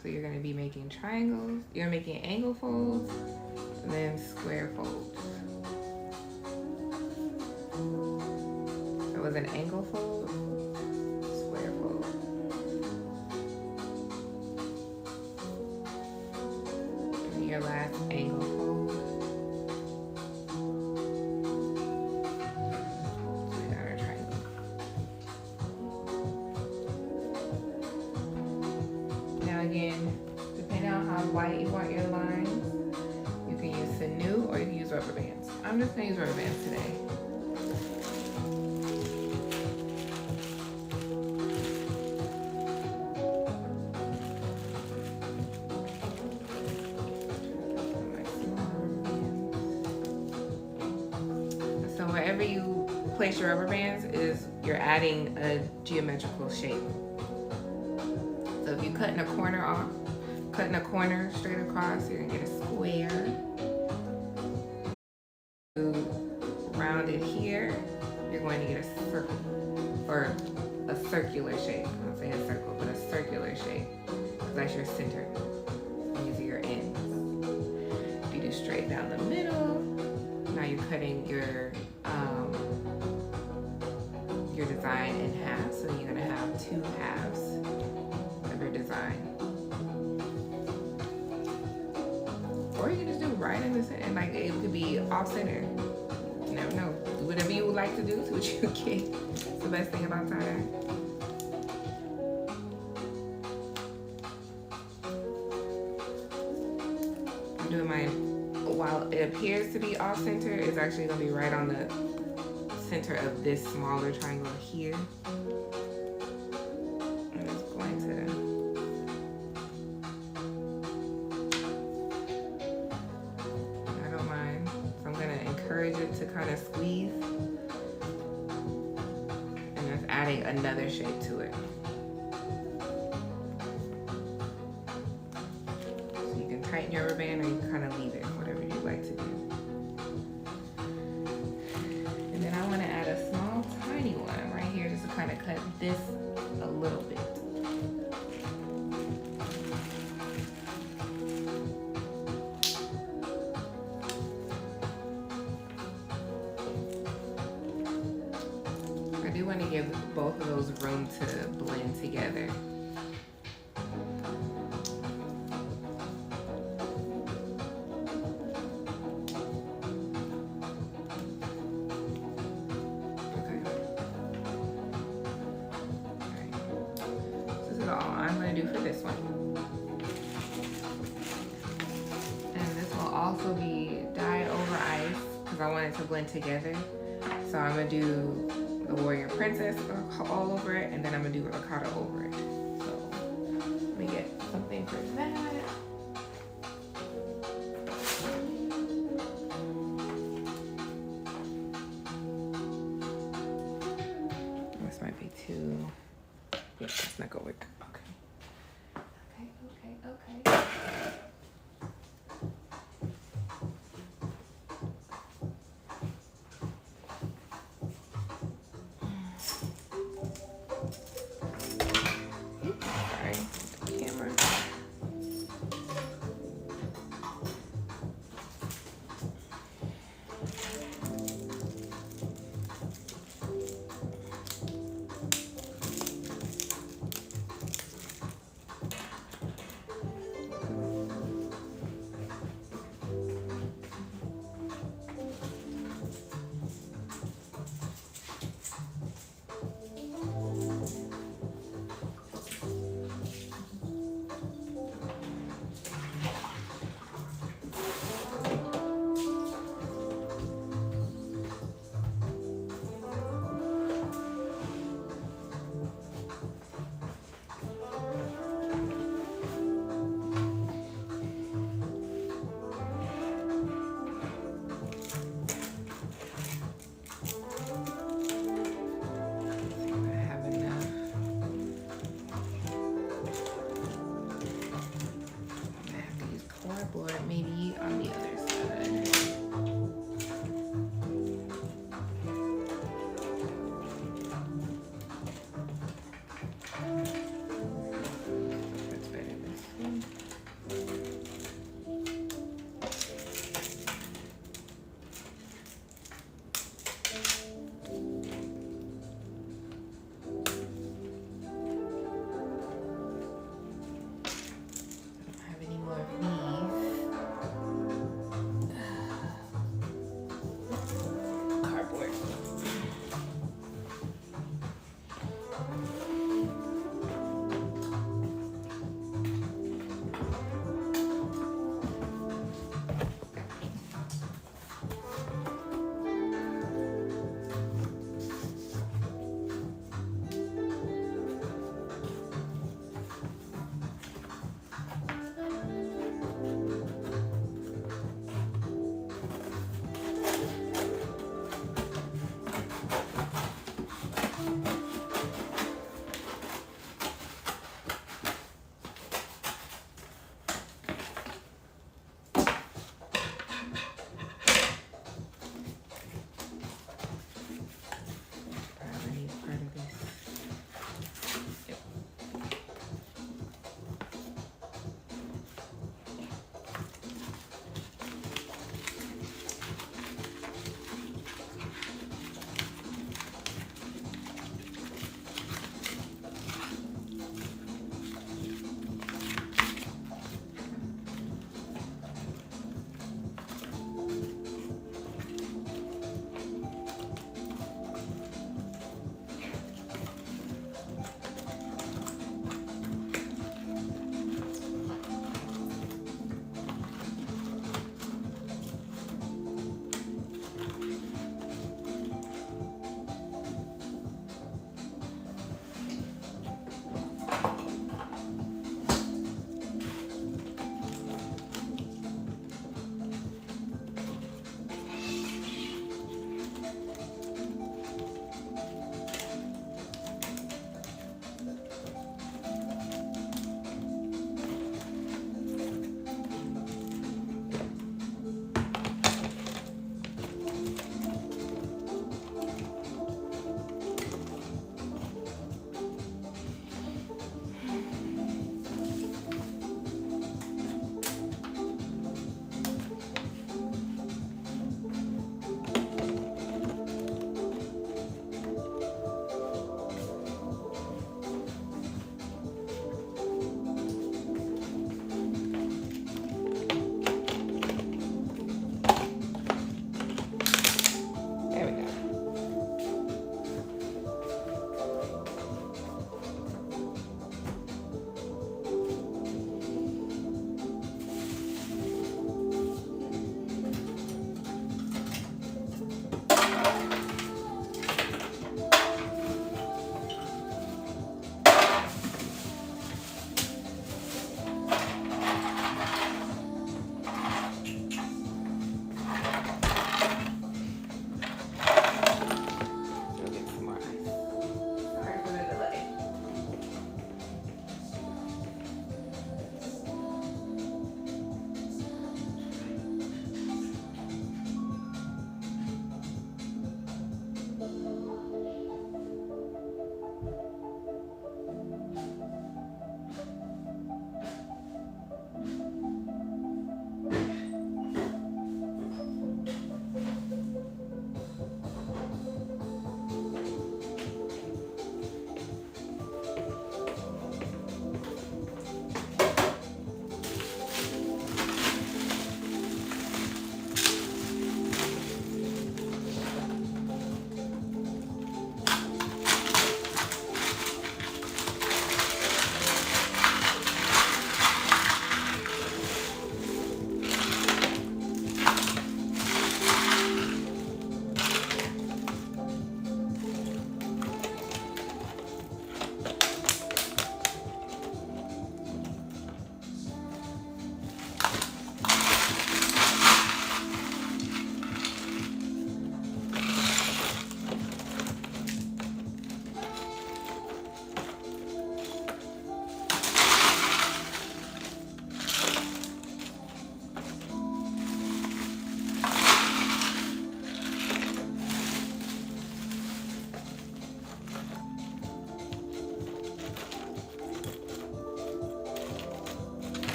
So you're going to be making triangles, you're making angle folds, and then square folds. So was an angle fold, square fold. And your last angle fold. So you got our triangle. Now again, depending on how white you want your lines, you can use sinew or you can use rubber bands. I'm just gonna use rubber bands today. So wherever you place your rubber bands is you're adding a geometrical shape. So if you cut in a corner off, cutting a corner straight across, you're gonna get a square. Round it here, you're going to get a circle or a circular shape. I'm not saying a circle, but a circular shape. Because that's your center. And these are your ends. If you do straight down the middle, now you're cutting your design in half. So you're gonna have two halves of your design. Or you can just do right in the center, and like it could be off center. You never know. Whatever you would like to do is what you get. It's the best thing about tie-dye. I'm doing mine while it appears to be off center, it's actually gonna be right on the center of this smaller triangle here. And it's going to encourage it to kind of squeeze, and that's adding another shape to it. So you can tighten your rubber band or you can kind of leave it, whatever you like to do. And then I want to add a small tiny one right here just to kind of cut this a little bit. I do want to give both of those room to blend together. Okay. Alright. So this is all I'm going to do for this one. And this will also be dyed over ice because I want it to blend together. So I'm going to do the Warrior Princess all over it, and then I'm gonna do ricotta over it. So let me get something for that. This might be too. Yeah, that's not gonna work. Okay. Okay.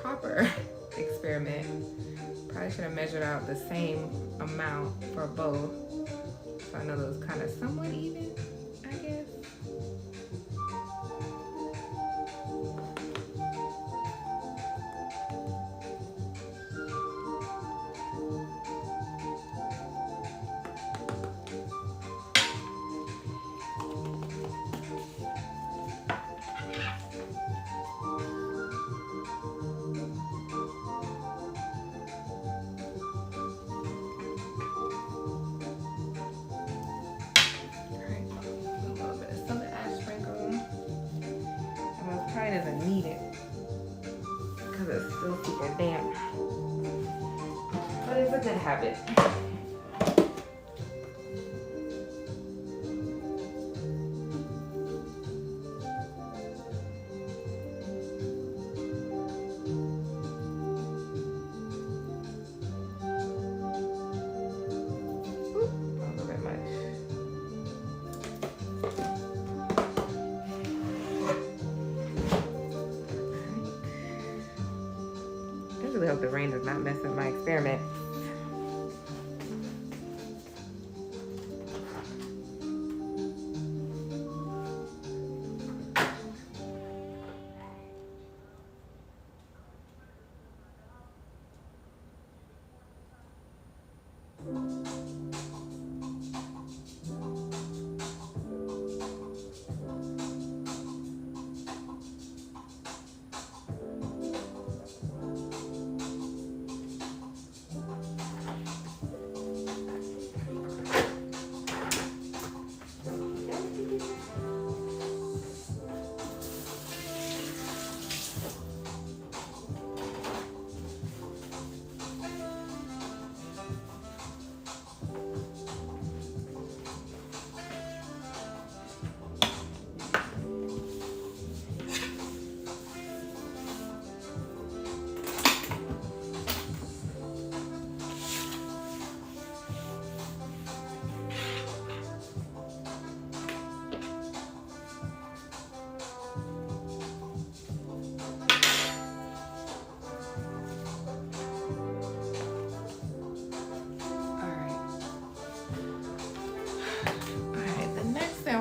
proper experiment. Probably should have measured out the same amount for both. So I know those kind of somewhat even, I guess. Doesn't need it because it's still super damp, but it's a good habit. I hope the rain does not mess up my experiment.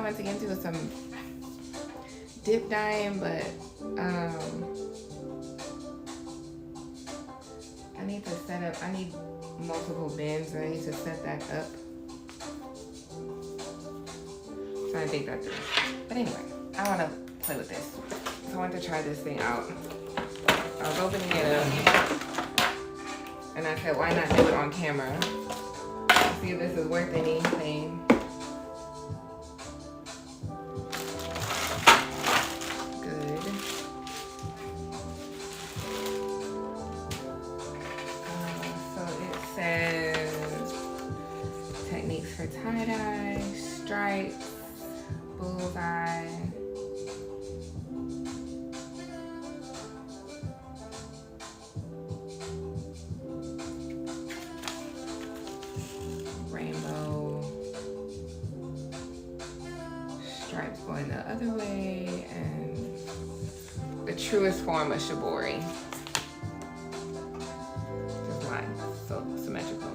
To get into some dip dyeing, but I need to set up, I need multiple bins and I need to set that up. So I think that's it. But anyway, I want to play with this. So I want to try this thing out. I was opening it up and I said, why not do it on camera? See if this is worth anything. Techniques for tie-dye, stripes, bullseye, rainbow, stripes going the other way, and the truest form of shibori. Just lines, so symmetrical.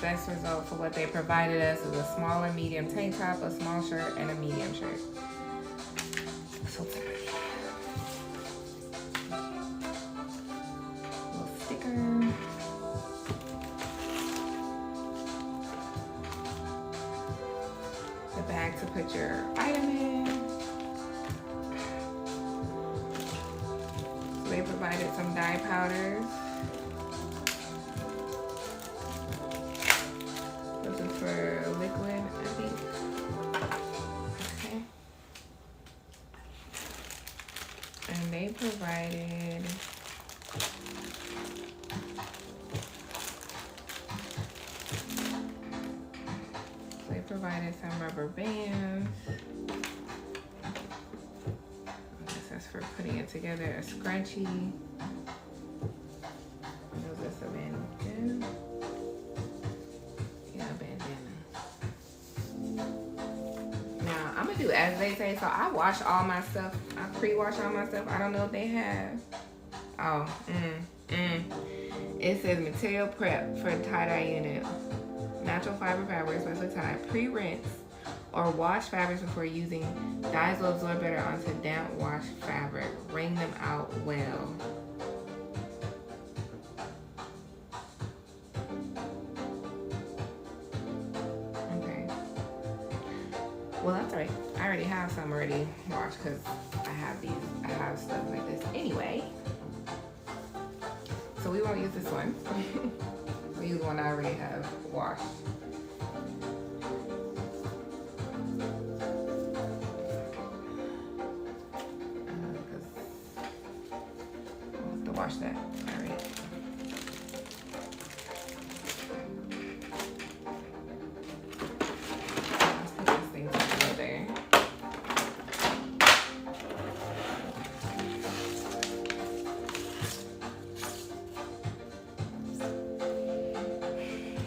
Best result for what they provided us is a small and medium tank top, a small shirt, and a medium shirt. So pretty. Little sticker. The bag to put your item in. So they provided some dye powders. For liquid, I think. Okay. And they provided added some rubber bands. I guess that's for putting it together. A scrunchie. Was this a bandana? Yeah, a bandana. Now, I'm gonna do as they say. So I wash all my stuff. I pre-wash all my stuff. I don't know if they have. Oh, It says material prep for tie-dye unit. Natural fiber fabric, especially tie. Pre-rinse or wash fabrics before using. Dyes will absorb better onto damp wash fabric. Wring them out well. Okay. Well, that's right. I already have some already washed because I have stuff like this anyway. So we won't use this one. We'll use one I already have washed. I'll have to wash that. All right. Let's put these things together.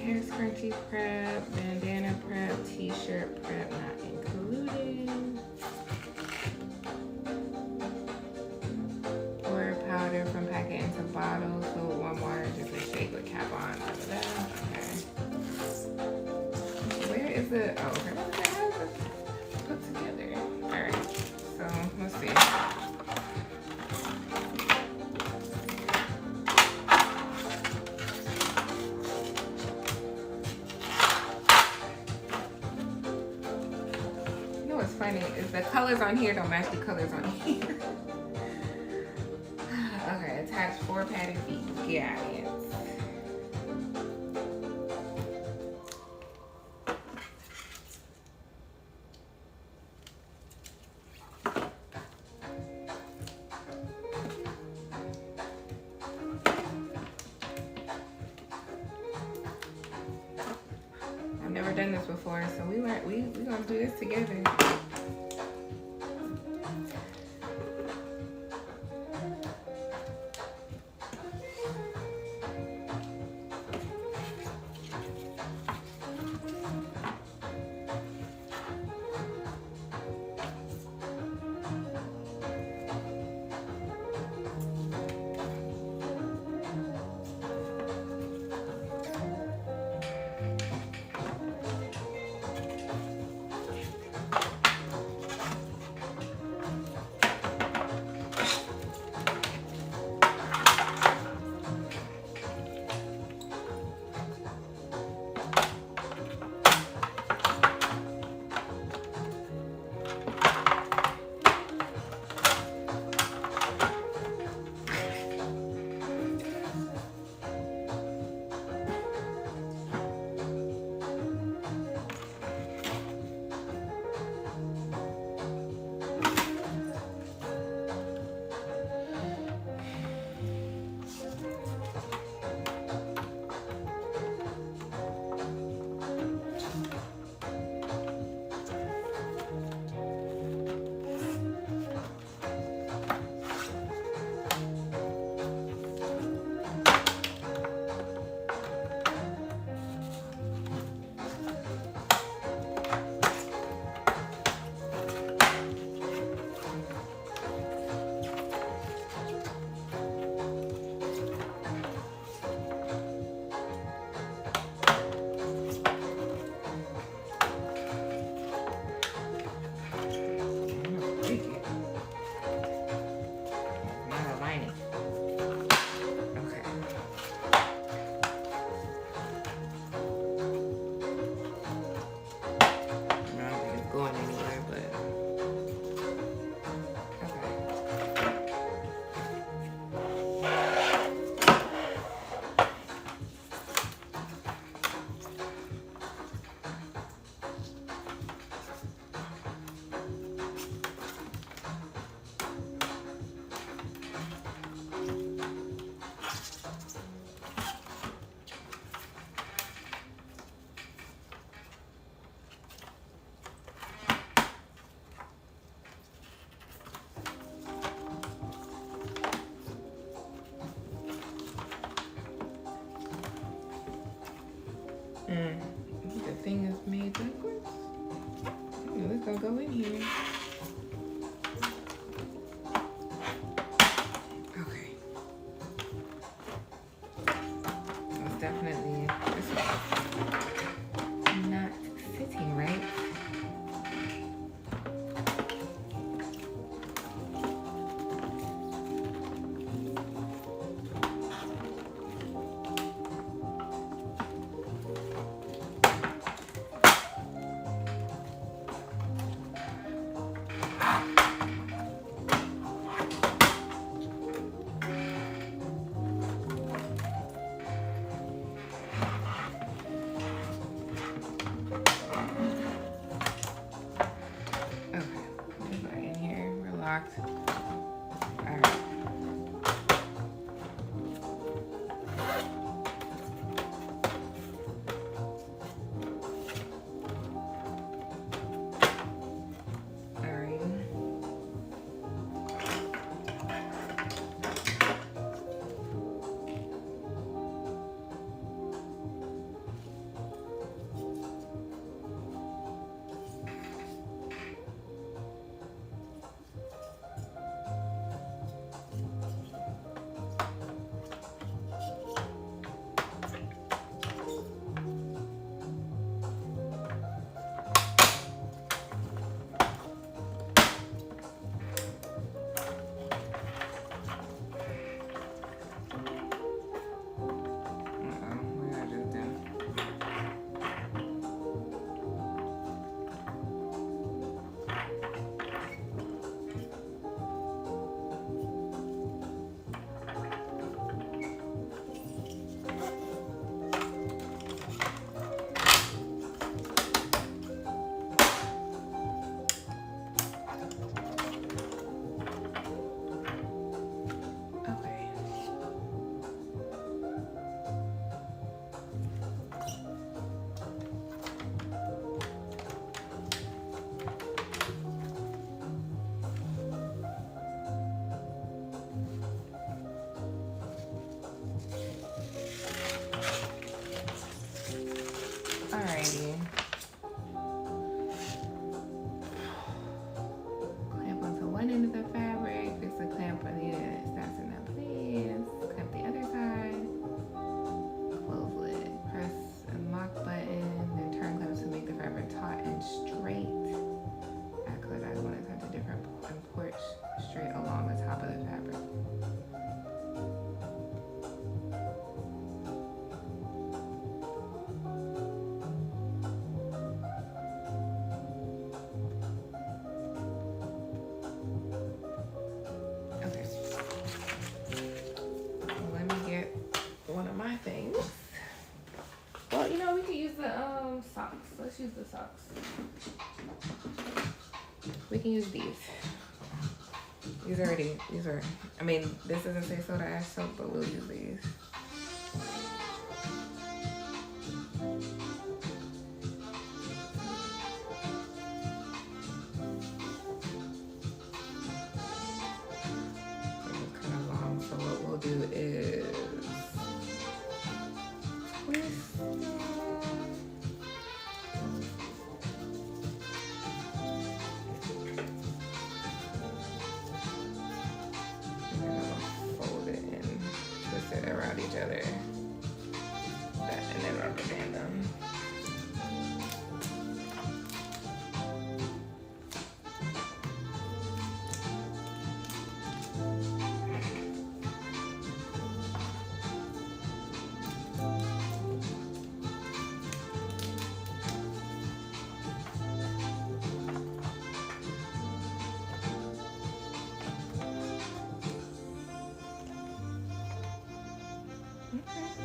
Hair scrunchie prep, bandana prep, t-shirt prep not included. Pour powder from packet into bottles, so warm water, just a shake with cap on. Okay. Where is the? Oh, okay. What the hell is it put together? All right. So let's see. What's funny is the colors on here don't match the colors on here. Okay, attach 4 padded feet. Got it. I've never done this before, so we gonna do this together. gonna go in here. Okay. So it's definitely, this one's not fitting right. Alrighty. Clamp onto one end of the fabric, fix the clamp on the end, snaps in that place. Clamp the other side. Close lid. Press and lock button, then turn clamps to make the fabric taut and straight. Act like I want to touch a different and porch straight along the top of the fabric. Well, you know, we could use the socks. Let's use the socks. We can use these. These are, I mean, this doesn't say soda ash soap, but we'll use these. It's kind of long, so what we'll do is around each other, and then rubber band them.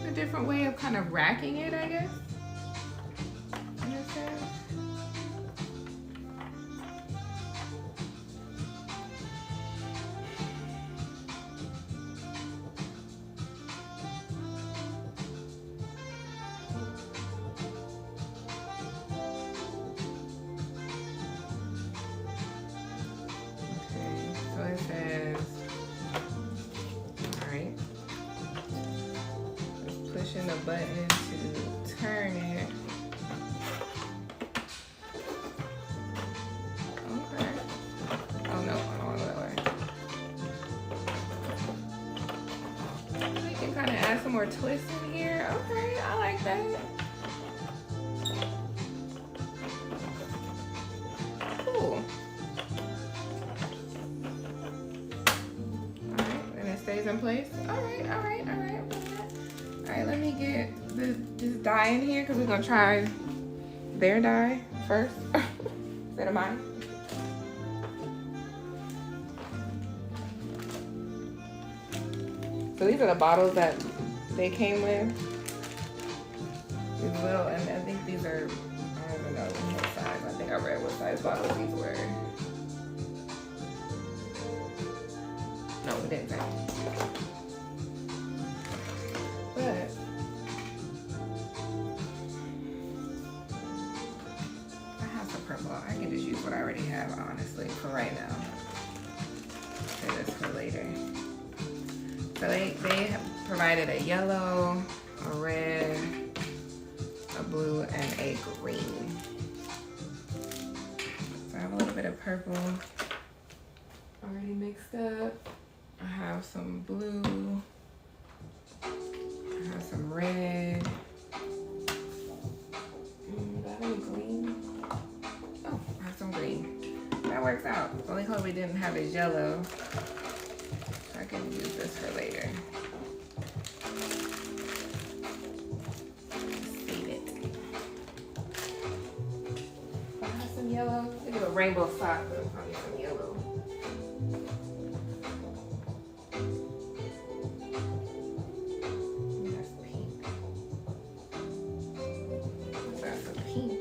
A different way of kind of racking it, I guess. Okay, so it says, all right. Pushing the button to turn more twist in here. Okay, I like that. Cool. Alright, and it stays in place. Alright. Alright, let me get this dye in here because we're gonna try their dye first instead of mine. So these are the bottles that they came with. These little, and I think these are, I don't even know what size. I think I read what size bottles these were. No, we didn't say. But I have some purple. I can just use what I already have, honestly, for right now. Save this for later. So they have provided a yellow, a red, a blue, and a green. So I have a little bit of purple already mixed up. I have some blue. I have some red. Do I have any green? Oh, I have some green. That works out. The only color we didn't have is yellow. I can use this for later. Save it. I have some yellow. We do a rainbow sock, but it'll probably some yellow. That's pink. That's some pink.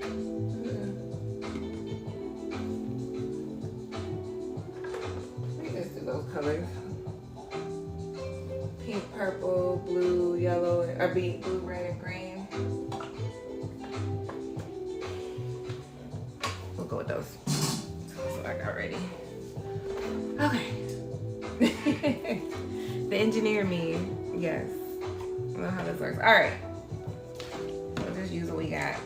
We can just do those colors. Pink, purple, blue, yellow, or blue, red, and green. We'll go with those. That's what I got ready. Okay. The engineer me, yes. I don't know how this works. All right. We'll just use what we got.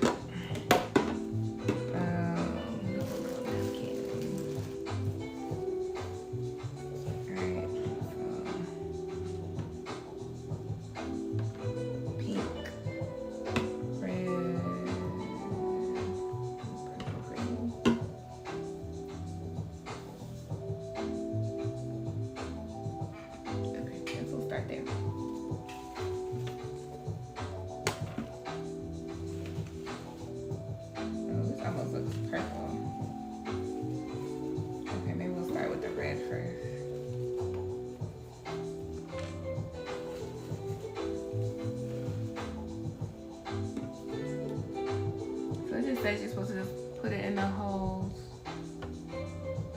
Says you're supposed to just put it in the holes.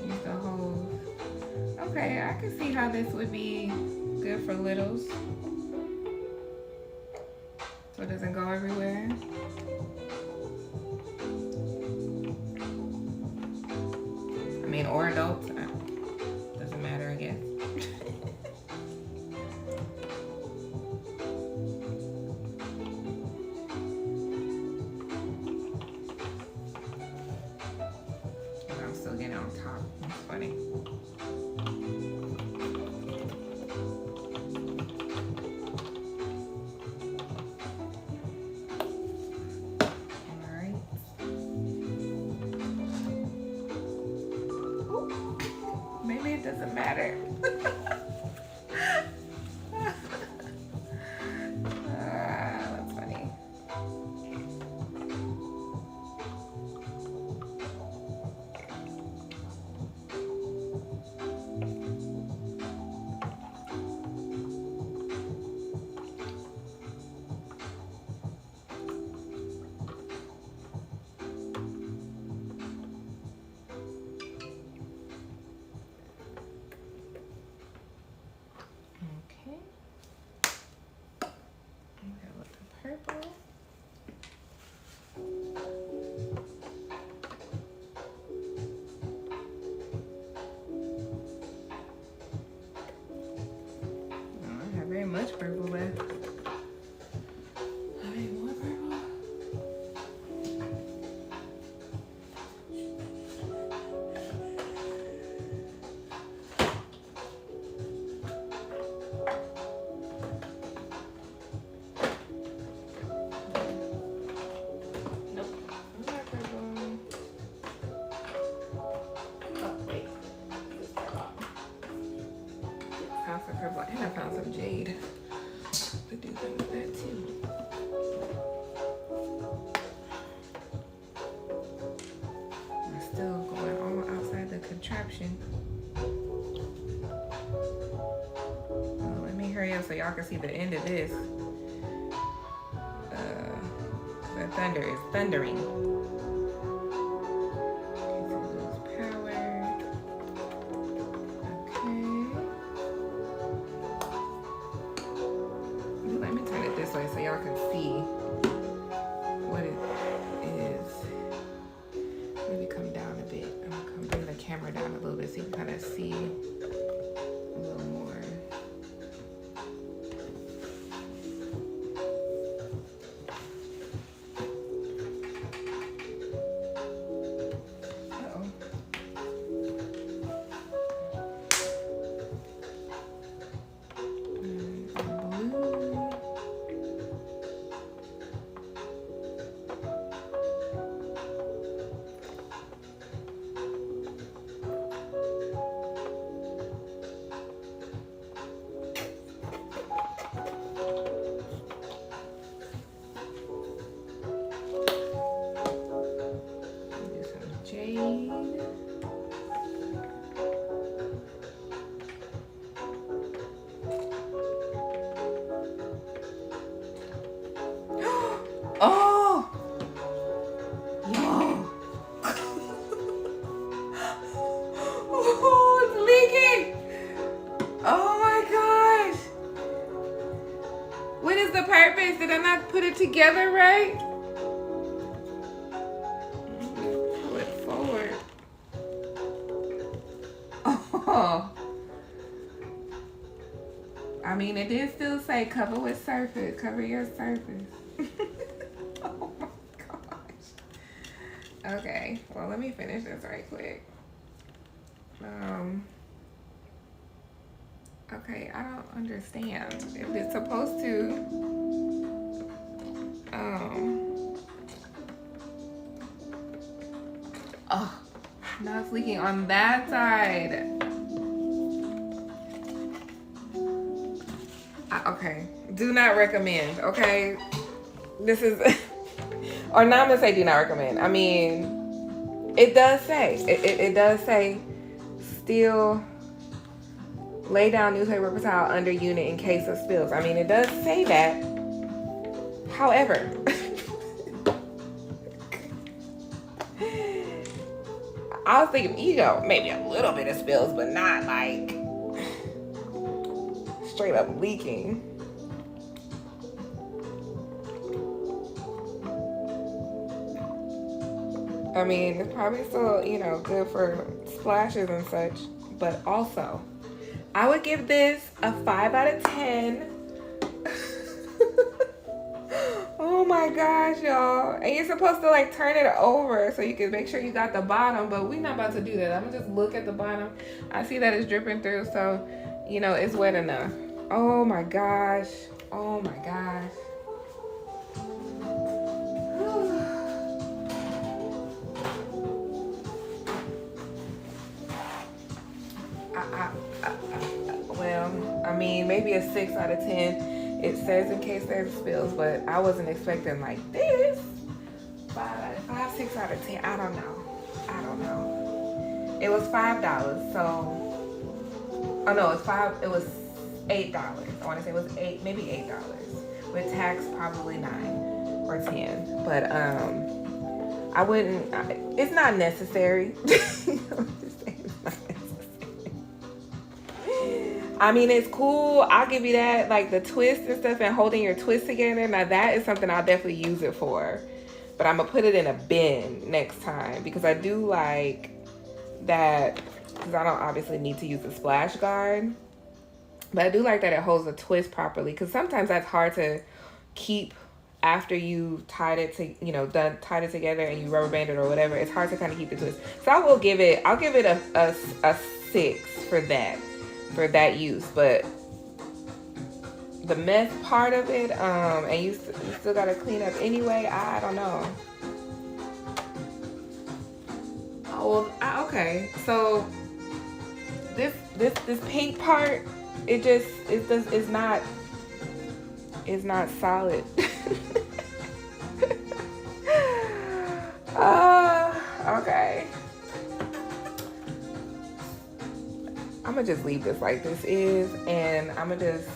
Use the holes. Okay, I can see how this would be good for littles. So it doesn't go everywhere. I mean, or adults. Doesn't matter, I guess. Doesn't matter. That's funny. Purple. I don't have very much purple left. Have any more purple? and I found some jade to do some of that too. I'm still going all outside the contraption. Well, let me hurry up so y'all can see the end of this. The thunder is thundering. So y'all can see what it is. Maybe come down a bit. I'm gonna come bring the camera down a little bit so you can kind of see a little more. Oh! Yo! Oh, it's leaking! Oh my gosh! What is the purpose? Did I not put it together right? Pull it forward. Oh! I mean, it did still say cover with surface. Cover your surface. Oh my gosh. Okay, well, let me finish this right quick. Okay, I don't understand. If it's supposed to, oh, now it's leaking on that side. Okay, do not recommend, okay? This is, or now I'm gonna say do not recommend. I mean, it does say, it does say still lay down newspaper paper towel under unit in case of spills. I mean, it does say that. However, I was thinking, you know, maybe a little bit of spills, but not like straight up leaking. I mean, it's probably still, you know, good for splashes and such, but also, I would give this a 5 out of 10. Oh my gosh, y'all. And you're supposed to like turn it over so you can make sure you got the bottom, but we're not about to do that. I'm gonna just look at the bottom. I see that it's dripping through, so, you know, it's wet enough. Oh my gosh. Oh my gosh. Well, I mean, maybe a 6 out of 10. It says in case there's spills, but I wasn't expecting like this. 5, 6 out of 10. I don't know. It was $5, so, oh no, it was $8. I want to say it was maybe $8. With tax, probably 9 or 10. But I wouldn't. It's not necessary. I mean, it's cool. I'll give you that. Like the twist and stuff and holding your twist together. Now that is something I'll definitely use it for. But I'm going to put it in a bin next time. Because I do like that. Because I don't obviously need to use the splash guard. But I do like that it holds the twist properly. Because sometimes that's hard to keep after you tied it to, you know, tied it together and you rubber band it or whatever. It's hard to kind of keep the twist. So I'll give it a 6 for that. For that use, but the mess part of it, and you still gotta clean up anyway. I don't know. Oh, well, okay. So this pink part, it's not solid. Okay. I'm gonna just leave this like this is, and I'm gonna just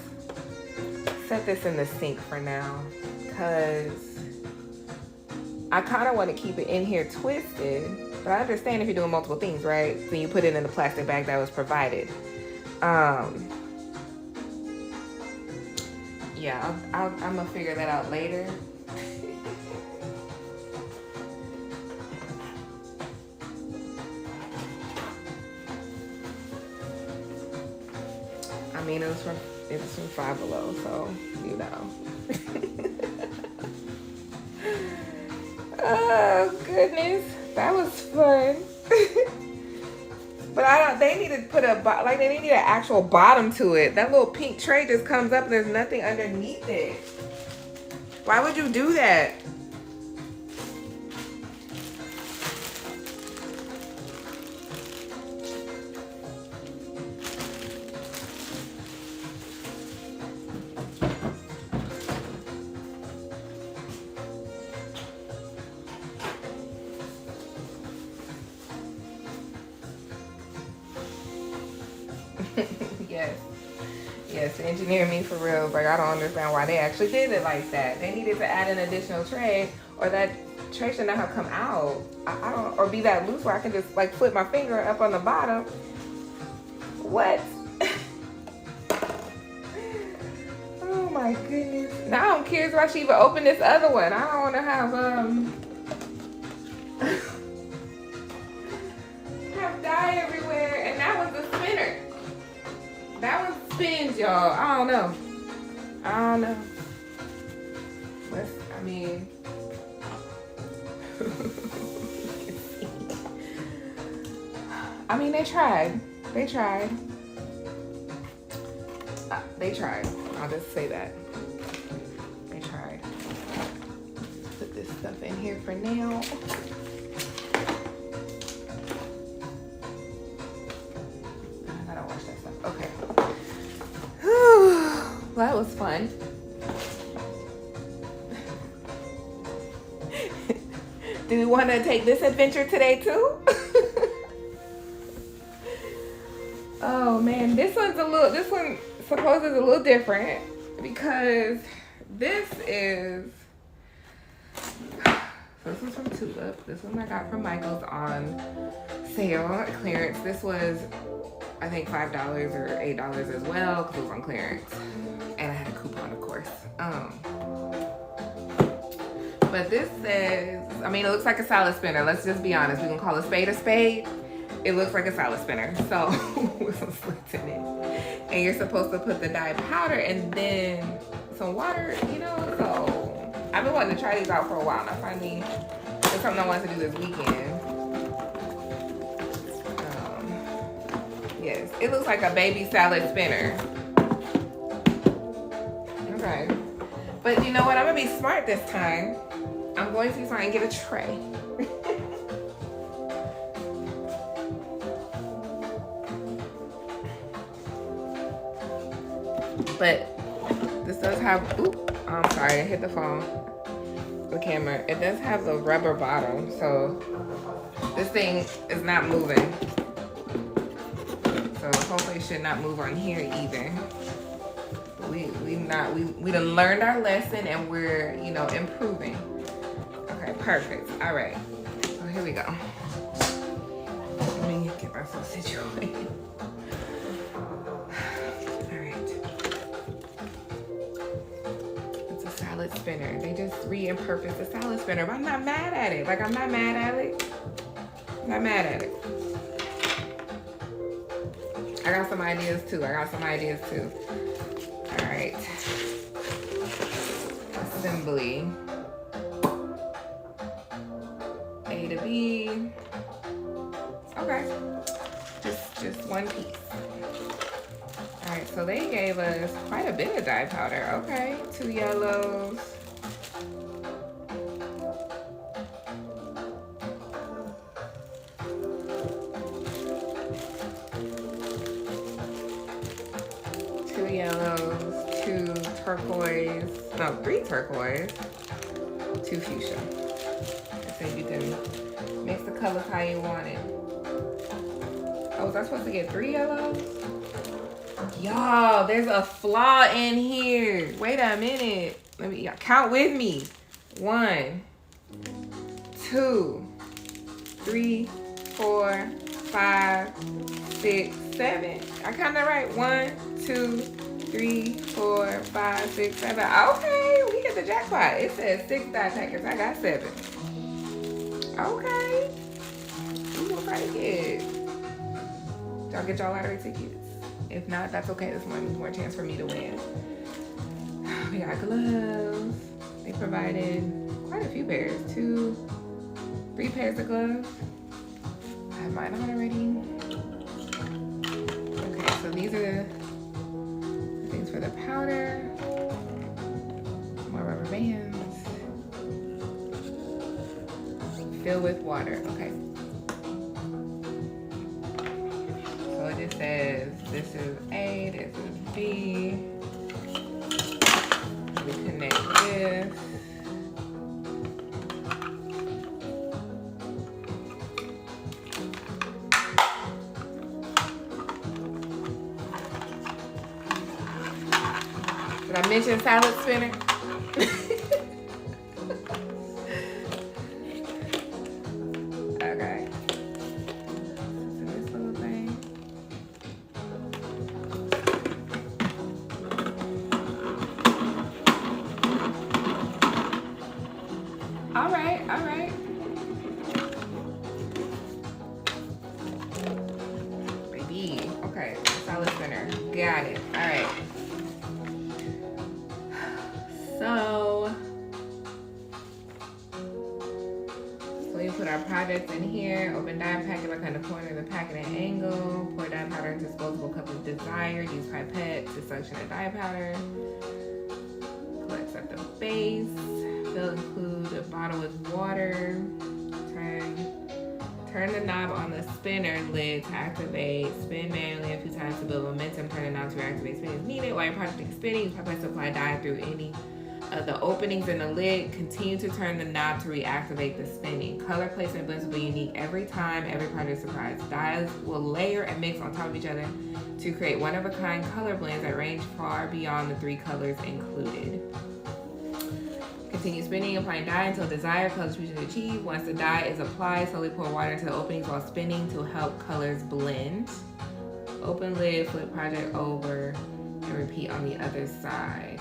set this in the sink for now, because I kind of want to keep it in here twisted, but I understand if you're doing multiple things, right? So you put it in the plastic bag that was provided. Yeah, I'm gonna figure that out later. I mean, it was from Five Below, so you know. Oh goodness, that was fun. But they need to put they need an actual bottom to it. That little pink tray just comes up and there's nothing underneath it. Why would you do that? Yes, engineer me for real. Like, I don't understand why they actually did it like that. They needed to add an additional tray, or that tray should not have come out. I don't, or be that loose where I can just like flip my finger up on the bottom. What? Oh my goodness. Now I'm curious why she even opened this other one. I don't want to have have dye everywhere, and that was the spinner. That was spins, y'all. I don't know. I mean, they tried. They tried. I'll just say that. They tried. Put this stuff in here for now. I gotta wash that stuff. Okay. Well, that was fun. Do we want to take this adventure today too? Oh man, this one supposedly is a little different, because this is from Tulip. This one I got from Michael's on sale, clearance. This was, I think, $5 or $8 as well, because it was on clearance. And I had a coupon, of course. But this says, I mean, it looks like a salad spinner. Let's just be honest. We can call a spade a spade. It looks like a salad spinner. So, with some slits in it. And you're supposed to put the dye powder and then some water, you know? So, I've been wanting to try these out for a while. And I finally, it's something I wanted to do this weekend. Yes, it looks like a baby salad spinner. Okay. But you know what? I'm gonna be smart this time. I'm going to try and get a tray. But this does have, I'm sorry, I hit the phone, the camera. It does have the rubber bottom, so this thing is not moving. So hopefully it should not move on here either. We done learned our lesson, and we're, you know, improving. Okay, perfect. All right. So here we go. Let me get myself situated. All right. It's a salad spinner. They just repurposed the salad spinner, but I'm not mad at it. Like, I'm not mad at it. I'm not mad at it. I got some ideas too. All right. Assembly. A to B. Okay. Just one piece. All right, so they gave us quite a bit of dye powder. Okay, 2 yellows. yellows, 2 turquoise, no, 3 turquoise, 2 fuchsia. So you can mix the colors how you want it. Oh, was I supposed to get 3 yellows? Y'all, there's a flaw in here. Wait a minute. Let me count with me. 1, 2, 3, 4, 5, 6, 7. I counted right. 1, 2, 3, 4, 5, 6, 7. Okay, we get the jackpot. It says 6 dye packets. I got 7. Okay. We were pretty good. Y'all get y'all lottery tickets. If not, that's okay. This one more chance for me to win. We got gloves. They provided quite a few pairs. 3 pairs of gloves. I have mine on already. Okay, so these are the things for the powder. More rubber bands. Fill with water. Okay. So it just says this is A, this is B. We connect this. Did I mention salad spinner? Okay. So this little thing. All right. Baby. Okay, salad spinner. Got it. All right. So we put our products in here. Open dye packet, look on the corner of the packet at an angle. Pour dye powder into disposable cup of desired. Use pipette to suction the dye powder. Collects at the base. Fill include a bottle with water. Turn the knob on the spinner lid to activate. Spin manually a few times to build momentum. Turn the knob to reactivate spin as needed. While your project is spinning, use pipette to apply dye through any of the openings in the lid. Continue to turn the knob to reactivate the spinning. Color placement blends will be unique every time. Every project surprise. Dyes will layer and mix on top of each other to create one-of-a-kind color blends that range far beyond the 3 colors included. Continue spinning, applying dye until desired colors reach achieved. Once the dye is applied, slowly pour water into the openings while spinning to help colors blend. Open lid, flip project over, and repeat on the other side.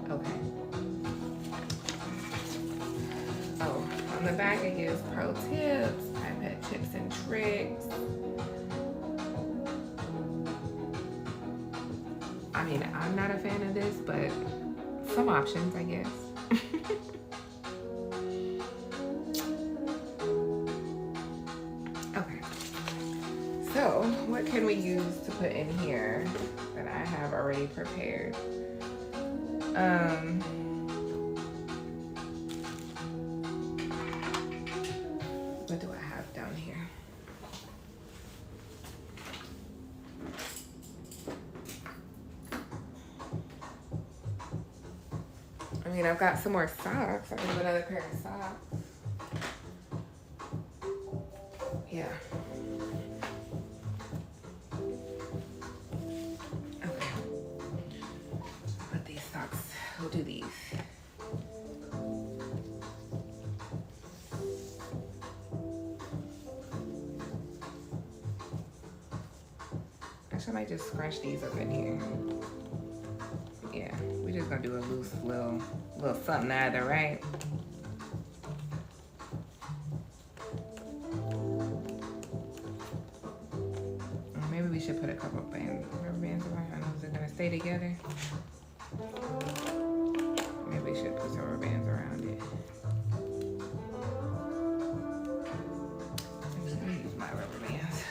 Okay. Oh, on the back it gives pro tips, pipette tips and tricks. I mean, I'm not a fan of this, but some options, I guess. Okay. So, what can we use to put in here that I have already prepared? What do I have down here? I mean, I've got some more socks. I have another pair of socks. Yeah. Okay. Put these socks. We'll do these. Actually, I might just scrunch these up in here. Yeah, we're just gonna do a loose little something either, right? Maybe we should put a couple of rubber bands around. I don't know if they're gonna stay together. Maybe we should put some rubber bands around it. Let me use my rubber bands.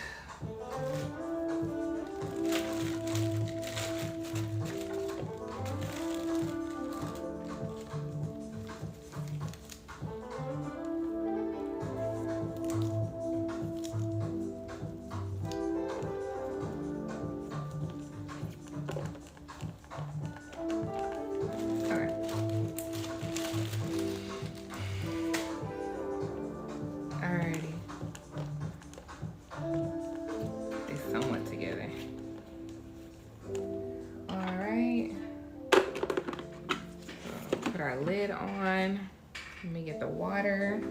lid on. Let me get the water.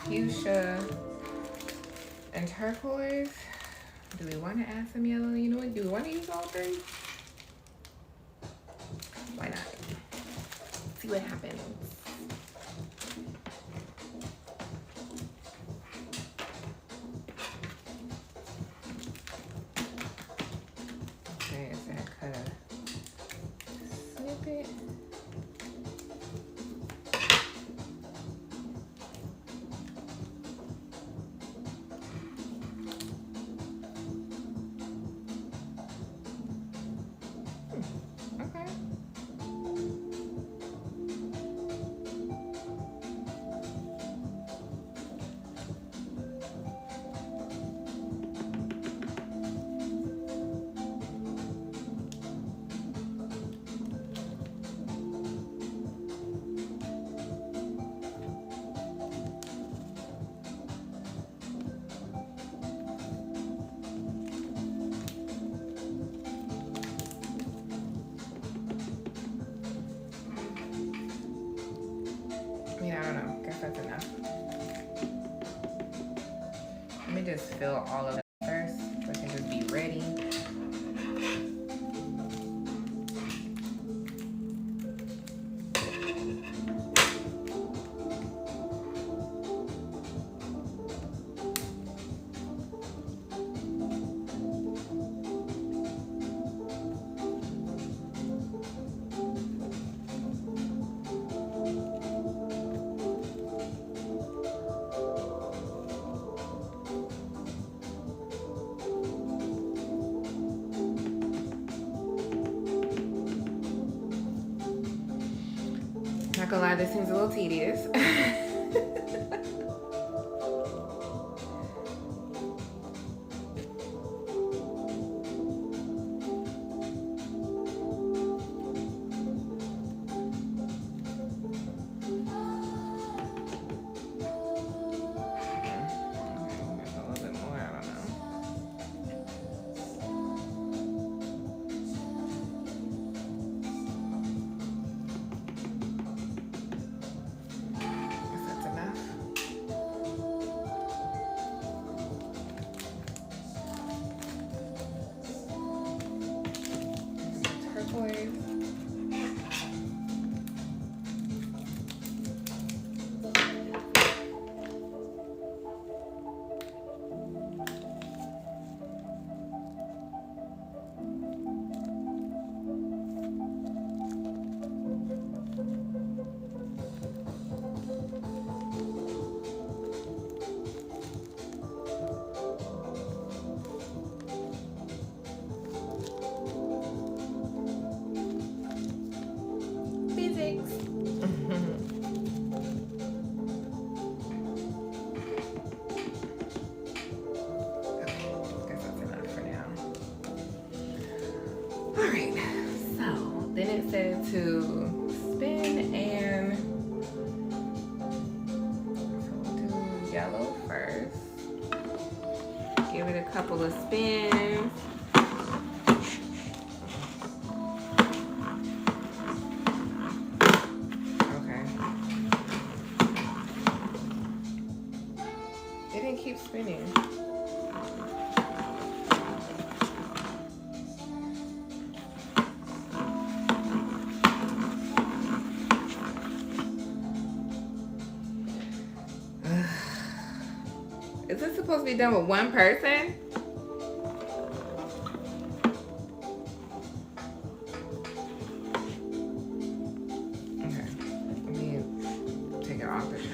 Fuchsia and turquoise. Do we want to add some yellow? You know what? Do we want to use all three? Why not? See what happens. Okay, so I kind of snip it. That's enough. Let me just fill all of it first so I can just be ready. Not gonna lie, this seems a little tedious. To spin, and so we'll do yellow first. Give it a couple of spins. Okay. It didn't keep spinning. Is this supposed to be done with one person? Okay. water off the tray.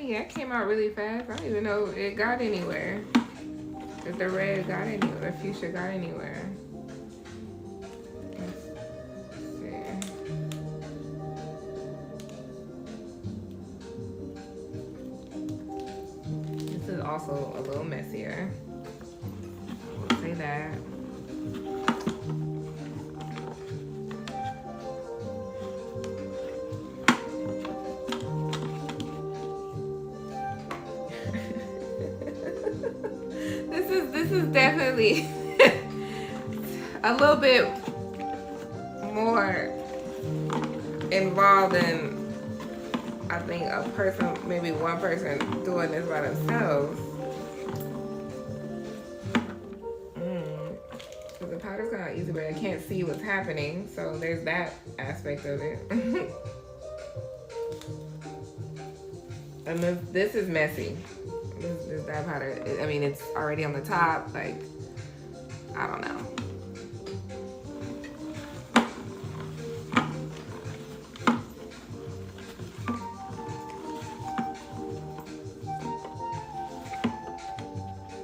Yeah, it came out really fast. I don't even know it got anywhere. If the red got anywhere, the fuchsia got anywhere. Let's see. This is also a little messier. We'll say that. This is definitely a little bit more involved than I think a person, maybe one person doing this by themselves. So the powder's kind of easy, but I can't see what's happening. So there's that aspect of it. And this is messy. This dye powder, I mean, it's already on the top, like, I don't know.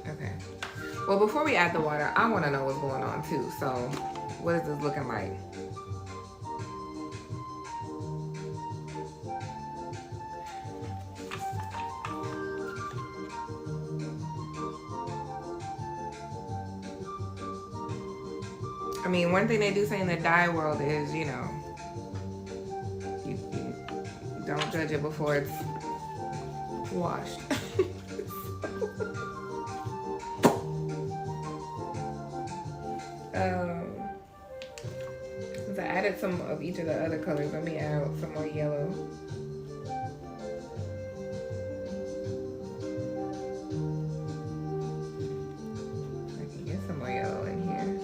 Okay. Well, before we add the water, I want to know what's going on too. So, what is this looking like? I mean, one thing they do say in the dye world is, you know, you don't judge it before it's washed. Since I added some of each of the other colors, let me add some more yellow. I can get some more yellow in here.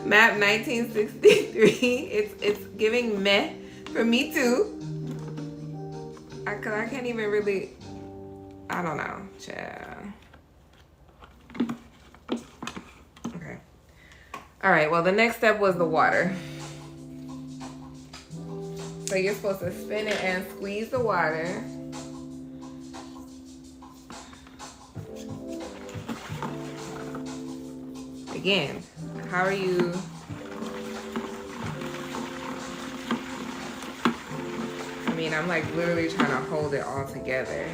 Map 1963. It's giving meh for me too. Cause I can't even really. I don't know. Okay. All right. Well, the next step was the water. So you're supposed to spin it and squeeze the water. Again, how are you? I mean, I'm like literally trying to hold it all together.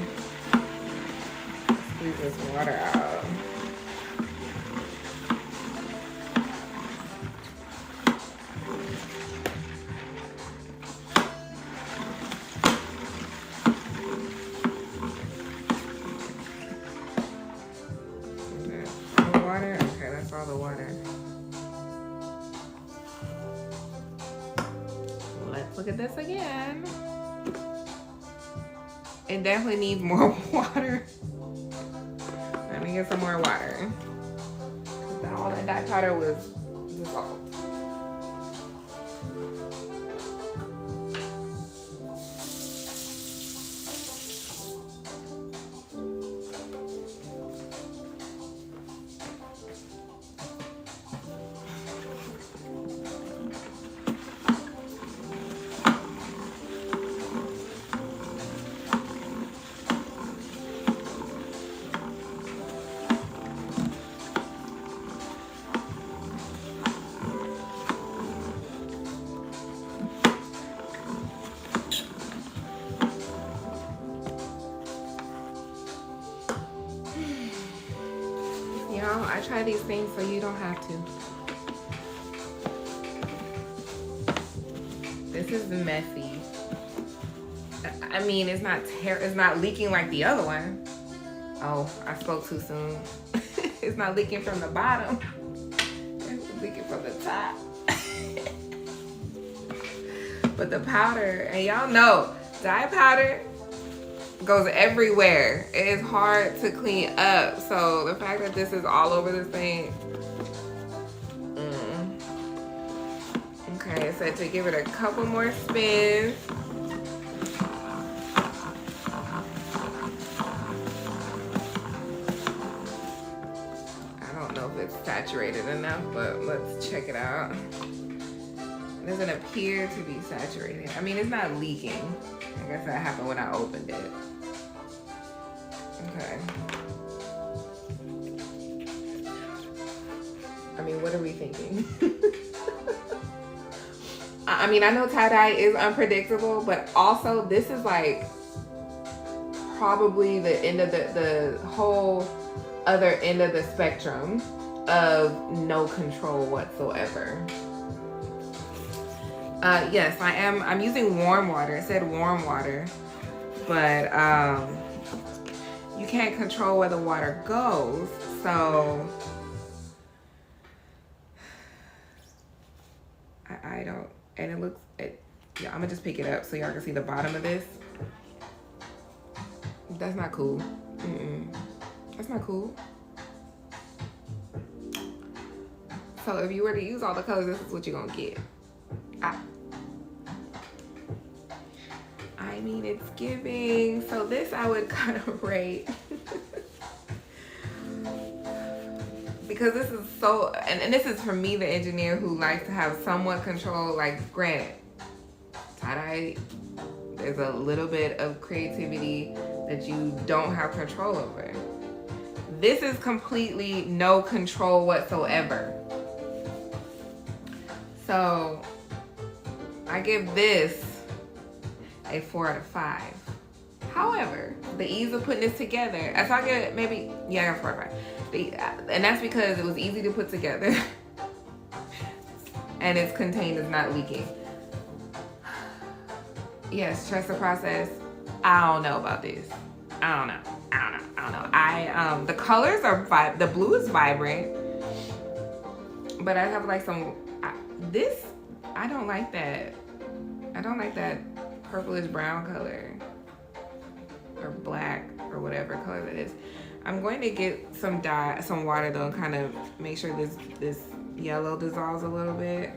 Squeeze this water out. Water? Okay, that's all the water. Let's look at this again. It definitely needs more water. Let me get some more water. All that dye powder was dissolved. I try these things so you don't have to. This is messy. I mean, it's not leaking like the other one. Oh, I spoke too soon. It's not leaking from the bottom. It's leaking from the top. But the powder, and y'all know, dye powder goes everywhere. It is hard to clean up. So the fact that this is all over this thing. Okay, so to give it a couple more spins. I don't know if it's saturated enough, but let's check it out. It doesn't appear to be saturated. I mean, it's not leaking. I guess that happened when I opened it. Okay. I mean, what are we thinking? I mean, I know tie-dye is unpredictable, but also this is like probably the end of the whole other end of the spectrum of no control whatsoever. Yes, I'm using warm water. It said warm water, but you can't control where the water goes. So I don't, and it looks, yeah, I'm gonna just pick it up so y'all can see the bottom of this. That's not cool. That's not cool. So if you were to use all the colors, this is what you're gonna get. I mean, it's giving. So this I would kind of rate. Because this is so, and this is for me, the engineer who likes to have somewhat control. Like, granted, tie-dye, there's a little bit of creativity that you don't have control over. This is completely no control whatsoever. So I give this a 4 out of 5. However, the ease of putting this together, I thought it maybe, yeah, I got 4 out of 5. And that's because it was easy to put together and it's contained, it's not leaking. Yes, trust the process. I don't know about this. I don't know. The colors are the blue is vibrant, but I have like some this. I don't like that. I don't like that purplish brown color or black or whatever color that is. I'm going to get some water though, and kind of make sure this yellow dissolves a little bit.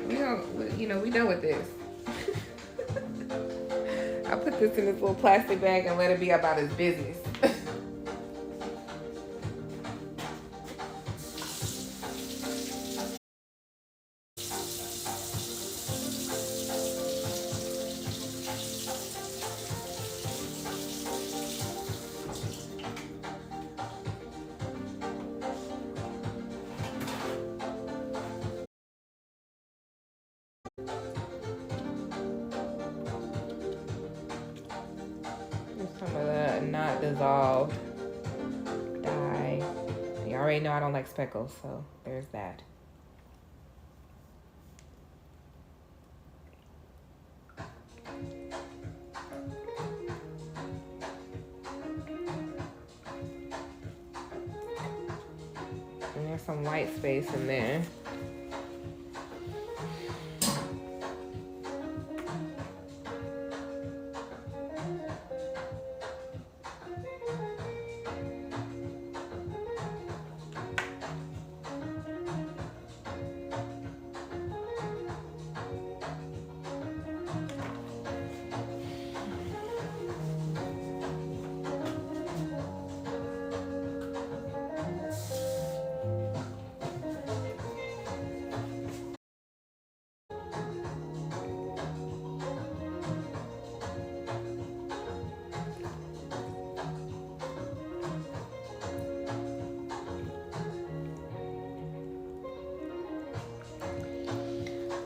We done with this. I put this in this little plastic bag and let it be about its business. Some of the not dissolved dye. You already know I don't like speckles, so there's that. And there's some white space in there.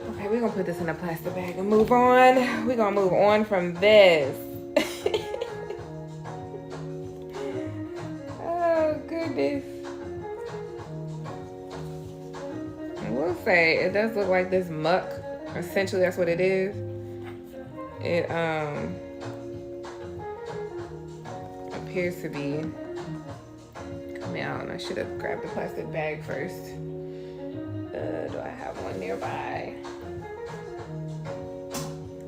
Okay, we're gonna put this in a plastic bag and move on. We're gonna move on from this. Oh, goodness. I will say, it does look like this muck Essentially, that's what it is. It appears to be. I mean, I don't know. I should have grabbed the plastic bag first. Do I have one nearby?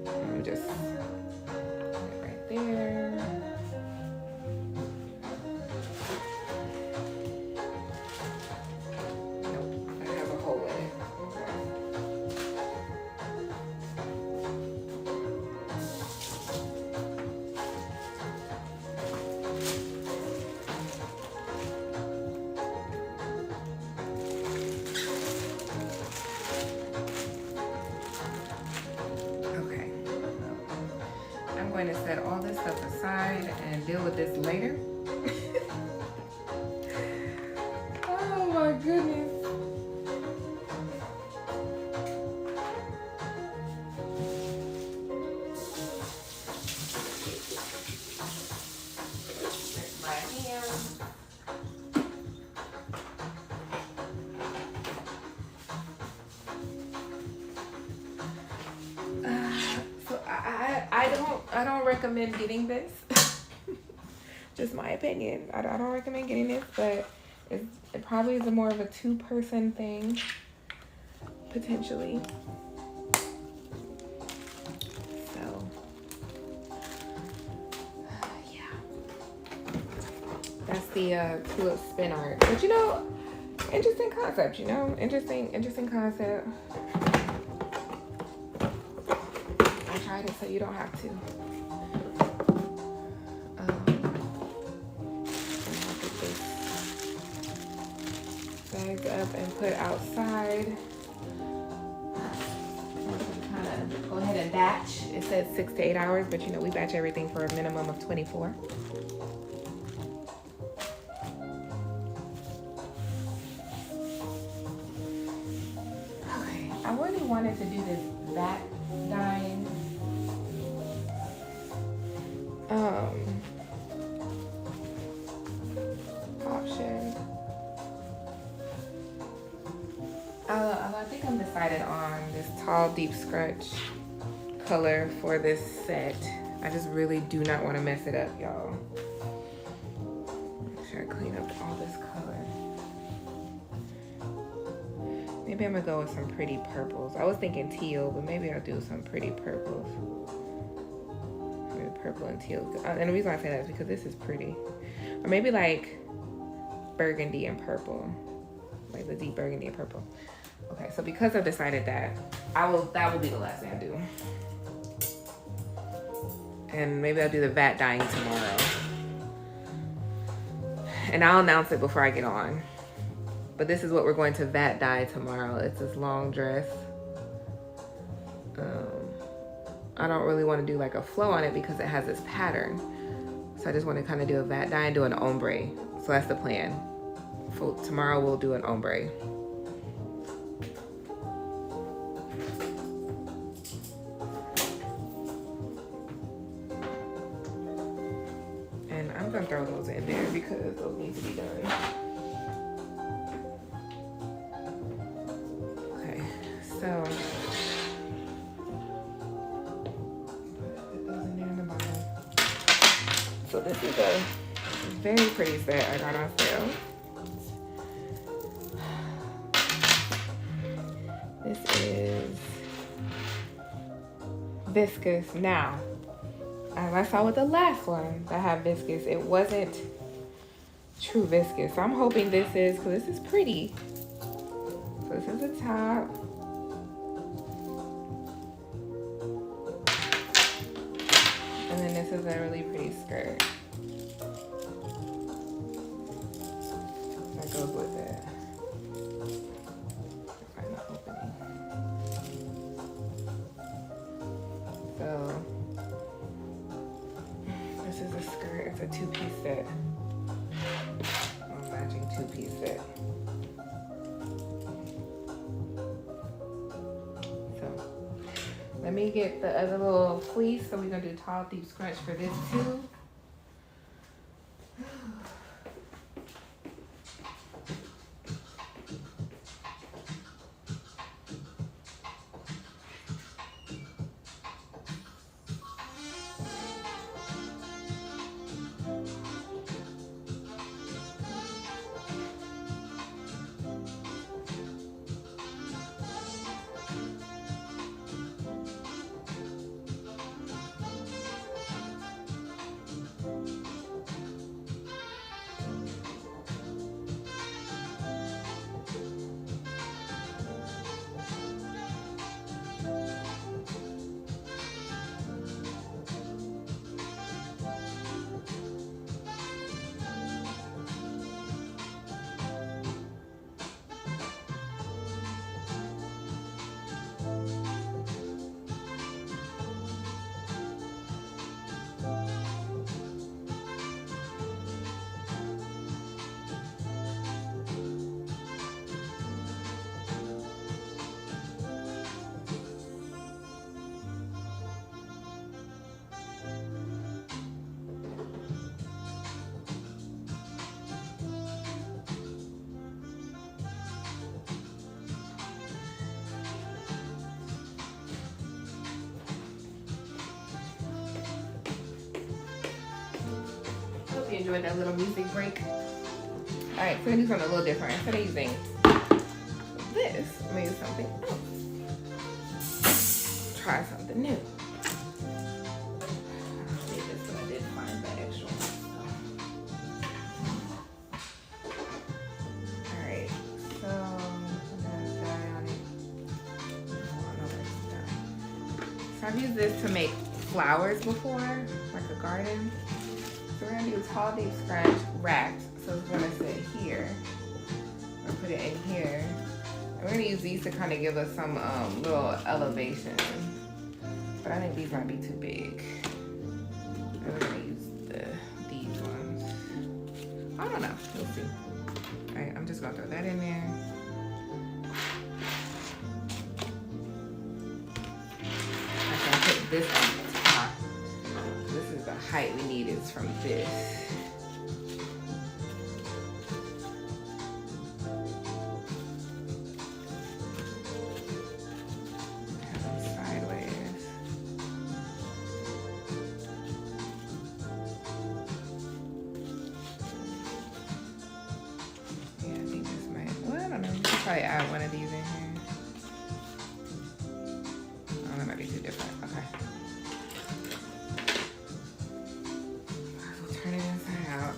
I'm just put it right there. Nope, that has a hole in it. I'm going to set all this stuff aside and deal with this later. Oh my goodness. There's my hand. I don't recommend getting this. Just my opinion. I don't recommend getting this, but it probably is more of a 2-person thing, potentially. So, yeah. That's the tulip spin art. But you know, interesting concept, you know? Interesting concept. I tried it so you don't have to. Bagged up and put outside. Kind of go ahead and batch. It says 6 to 8 hours, but you know we batch everything for a minimum of 24. Okay, I really wanted to do this vat dyeing. Option. I think I'm decided on this tall deep scratch color for this set. I just really do not want to mess it up, y'all. Make sure I clean up all this color. Maybe I'm gonna go with some pretty purples. I was thinking teal, but maybe I'll do some pretty purples. Maybe purple and teal. And the reason I say that is because this is pretty. Or maybe like burgundy and purple. Like the deep burgundy and purple. Okay, so because I've decided that, that will be the last thing I do. And maybe I'll do the vat dyeing tomorrow. And I'll announce it before I get on. But this is what we're going to vat dye tomorrow. It's this long dress. I don't really want to do like a flow on it because it has this pattern. So I just want to kind of do a vat dye and do an ombre. So that's the plan. For tomorrow we'll do an ombre. And I'm gonna throw those in there because those need to be done. Okay, so put those in there in the bottom. So this is a very pretty set I got on sale. This is viscose. Now, as I saw with the last one that had viscose, it wasn't true viscose. So I'm hoping this is, because this is pretty. So this is the top. And then this is a really pretty skirt that goes with it. Find the opening. So this is a skirt. It's a 2-piece set. A matching 2-piece set. So let me get the other little fleece. So we're gonna do tall deep scrunch for this too. enjoyed that little music break. All right, so we're gonna do something a little different. Instead of using this, I'm gonna use something else. Try something new. I'll save this, but I did find the extra one. All right, so I'm gonna dye on it. Oh, no, that's done. So I've used this to make flowers before, like a garden. So we're gonna do tall deep scratch wrapped. So it's gonna sit here, or put it in here. And we're gonna use these to kind of give us some little elevation. But I think these might be too big. And we're gonna use these ones. I don't know, we'll see. All right, I'm just gonna throw that in there. I'm gonna put this on the top. This is the height we need is from this. Probably add one of these in here. Oh, that might be too different. Okay. We'll turn it inside out.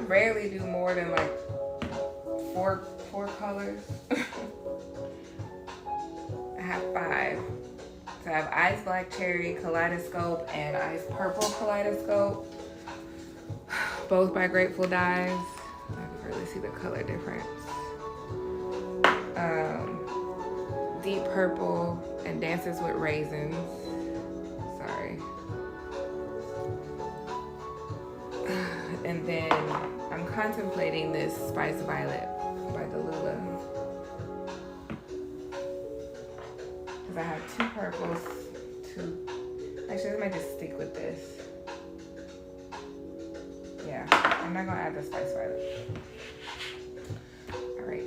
rarely do more than like four colors. I have 5. So I have Ice Black Cherry Kaleidoscope and Ice Purple Kaleidoscope, both by Grateful Dyes. I can really see the color difference. Deep Purple and Dances with Raisins. Sorry. And then I'm contemplating this Spice Violet by Delula. Because I have 2 purples, 2. Actually, I might just stick with this. Yeah, I'm not gonna add the Spice Violet. All right.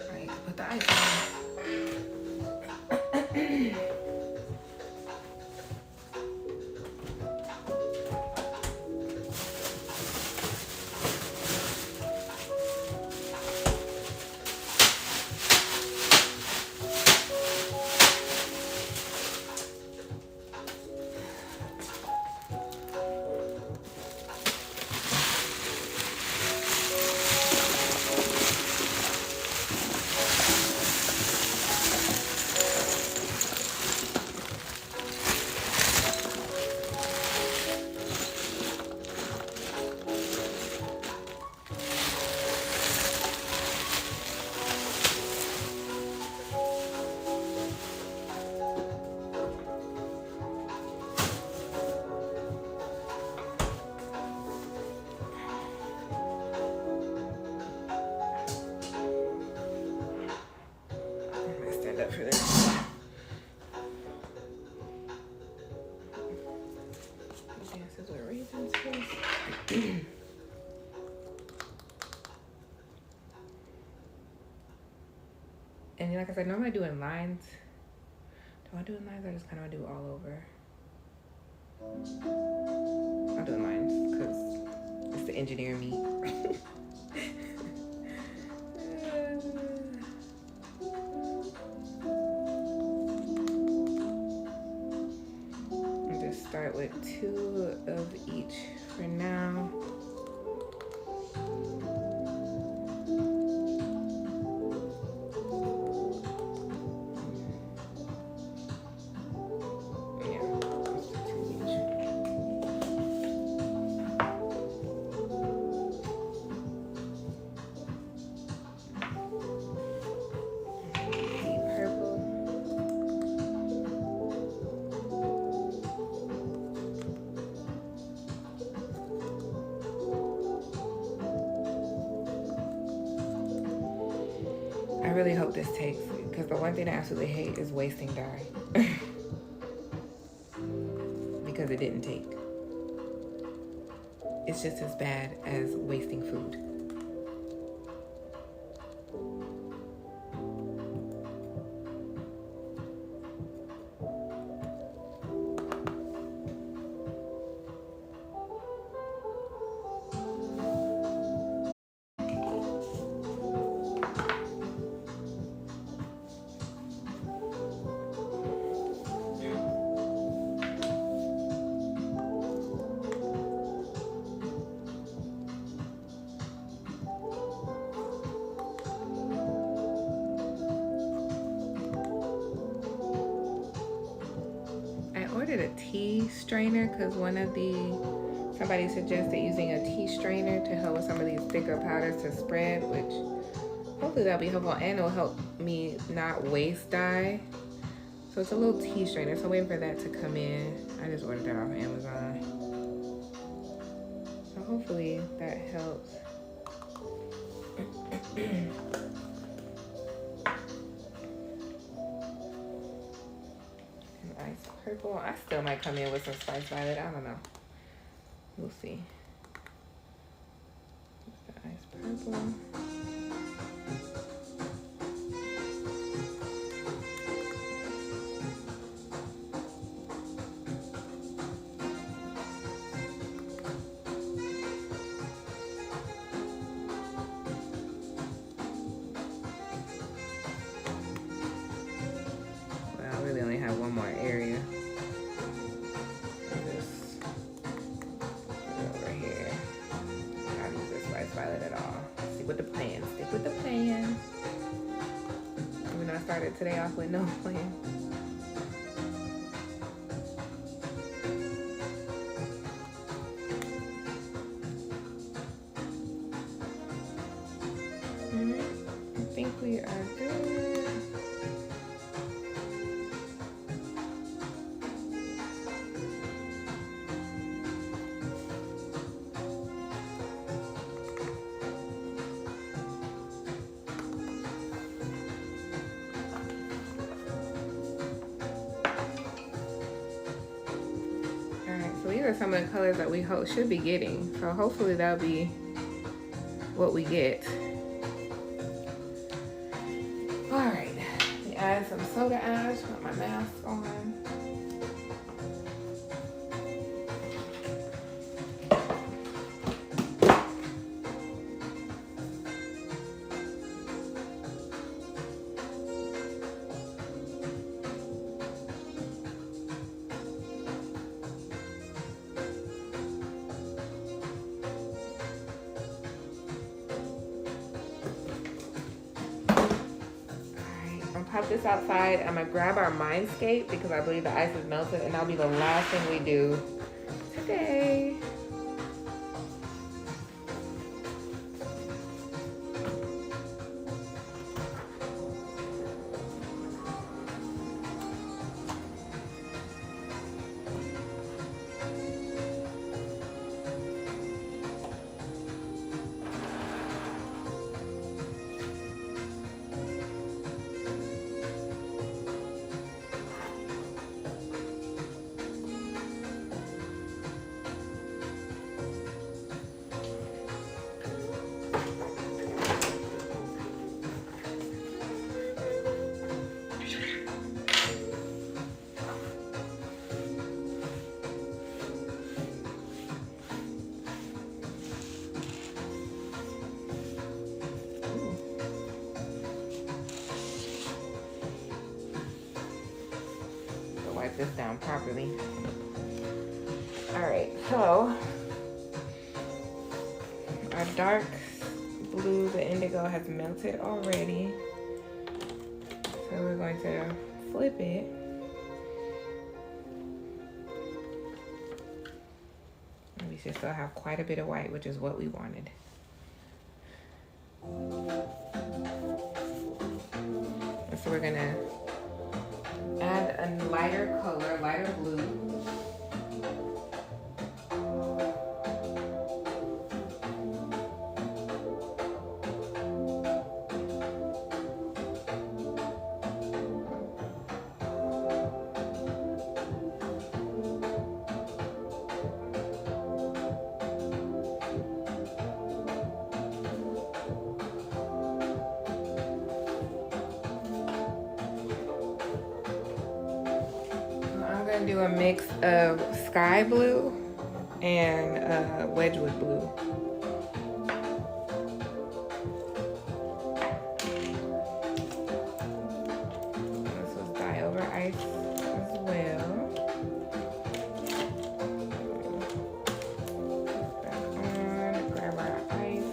All right, put the ice on. For this. Dances with Raisins first. And like I said, normally I do in lines. Do I do in lines or just kind of do all over? I'll do in lines because it's the engineer me. Start with 2 of each for now. I really hope this takes, because the one thing I absolutely hate is wasting dye. Because it didn't take. It's just as bad as wasting food. A tea strainer because somebody suggested using a tea strainer to help with some of these thicker powders to spread, which hopefully that'll be helpful and it'll help me not waste dye. So it's a little tea strainer, so I'm waiting for that to come in. I just ordered that off of Amazon. So hopefully that helps. Ice Purple. I still might come in with some Spice Violet. I don't know. We'll see. The Ice Purple. One more area. I started today off with no plan. I think we are good. So these are some of the colors that we should be getting. So hopefully that'll be what we get. All right, let me add some soda ash, put my mask on. Pop this outside. I'm gonna grab our Mindscape because I believe the ice is melted, and that'll be the last thing we do today. Wipe this down properly. All right, so our dark blue, the indigo, has melted already. So we're going to flip it. And we should still have quite a bit of white, which is what we wanted. And so we're gonna add a lighter color, lighter blue. Do a mix of sky blue and Wedgwood blue. This was dye over ice as well. Back on, grab our ice.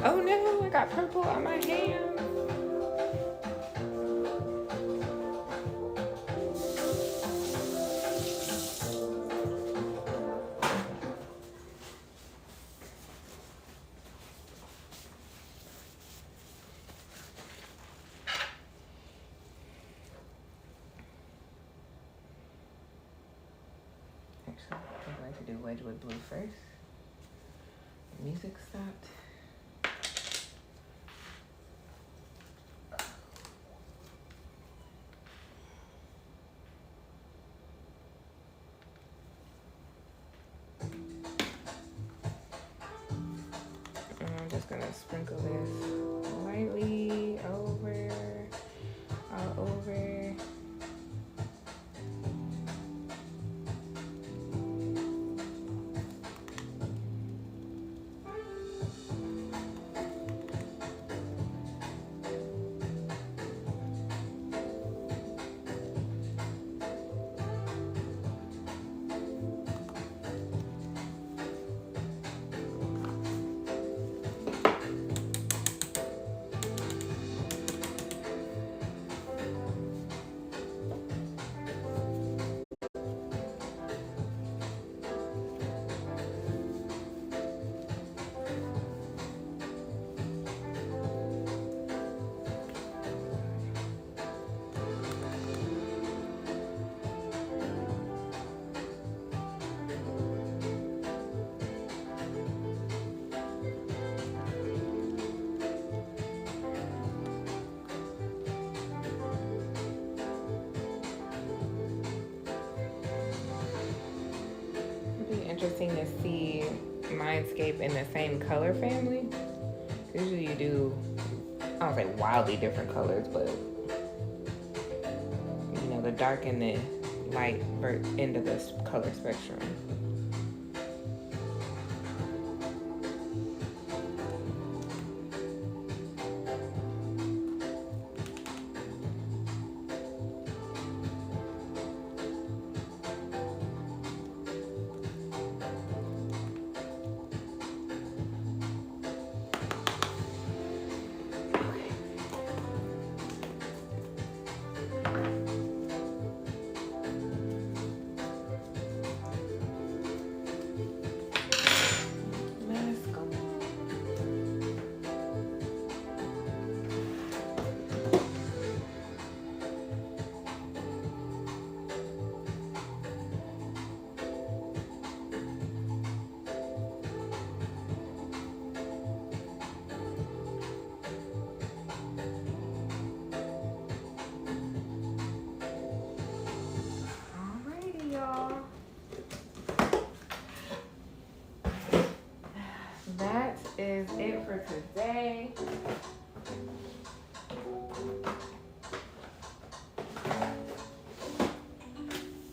Oh no, I got purple on my hand. I'm going to do Wedgwood Blue first. Music stopped. I'm just gonna sprinkle this lightly over, all over. Interesting to see Mindscape in the same color family. Usually you do, I don't say wildly different colors, but you know, the dark and the light end of this color spectrum. That is it for today.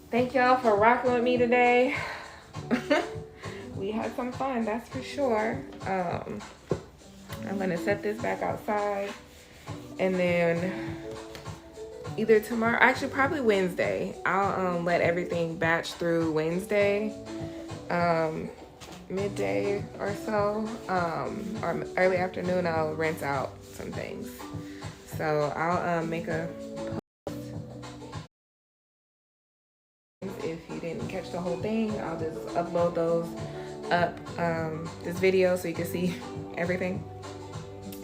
Thank y'all for rocking with me today. We had some fun, that's for sure. I'm gonna set this back outside and then either tomorrow, actually probably Wednesday, I'll let everything batch through Wednesday, midday or so, or early afternoon. I'll rinse out some things. So I'll make a post. If you didn't catch the whole thing, I'll just upload those up, this video, so you can see everything.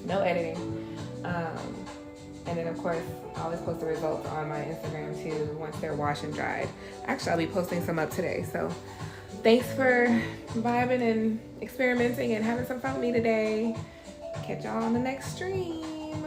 No editing. And then of course, I always post the results on my Instagram too, once they're washed and dried. Actually, I'll be posting some up today. So thanks for vibing and experimenting and having some fun with me today. Catch y'all on the next stream.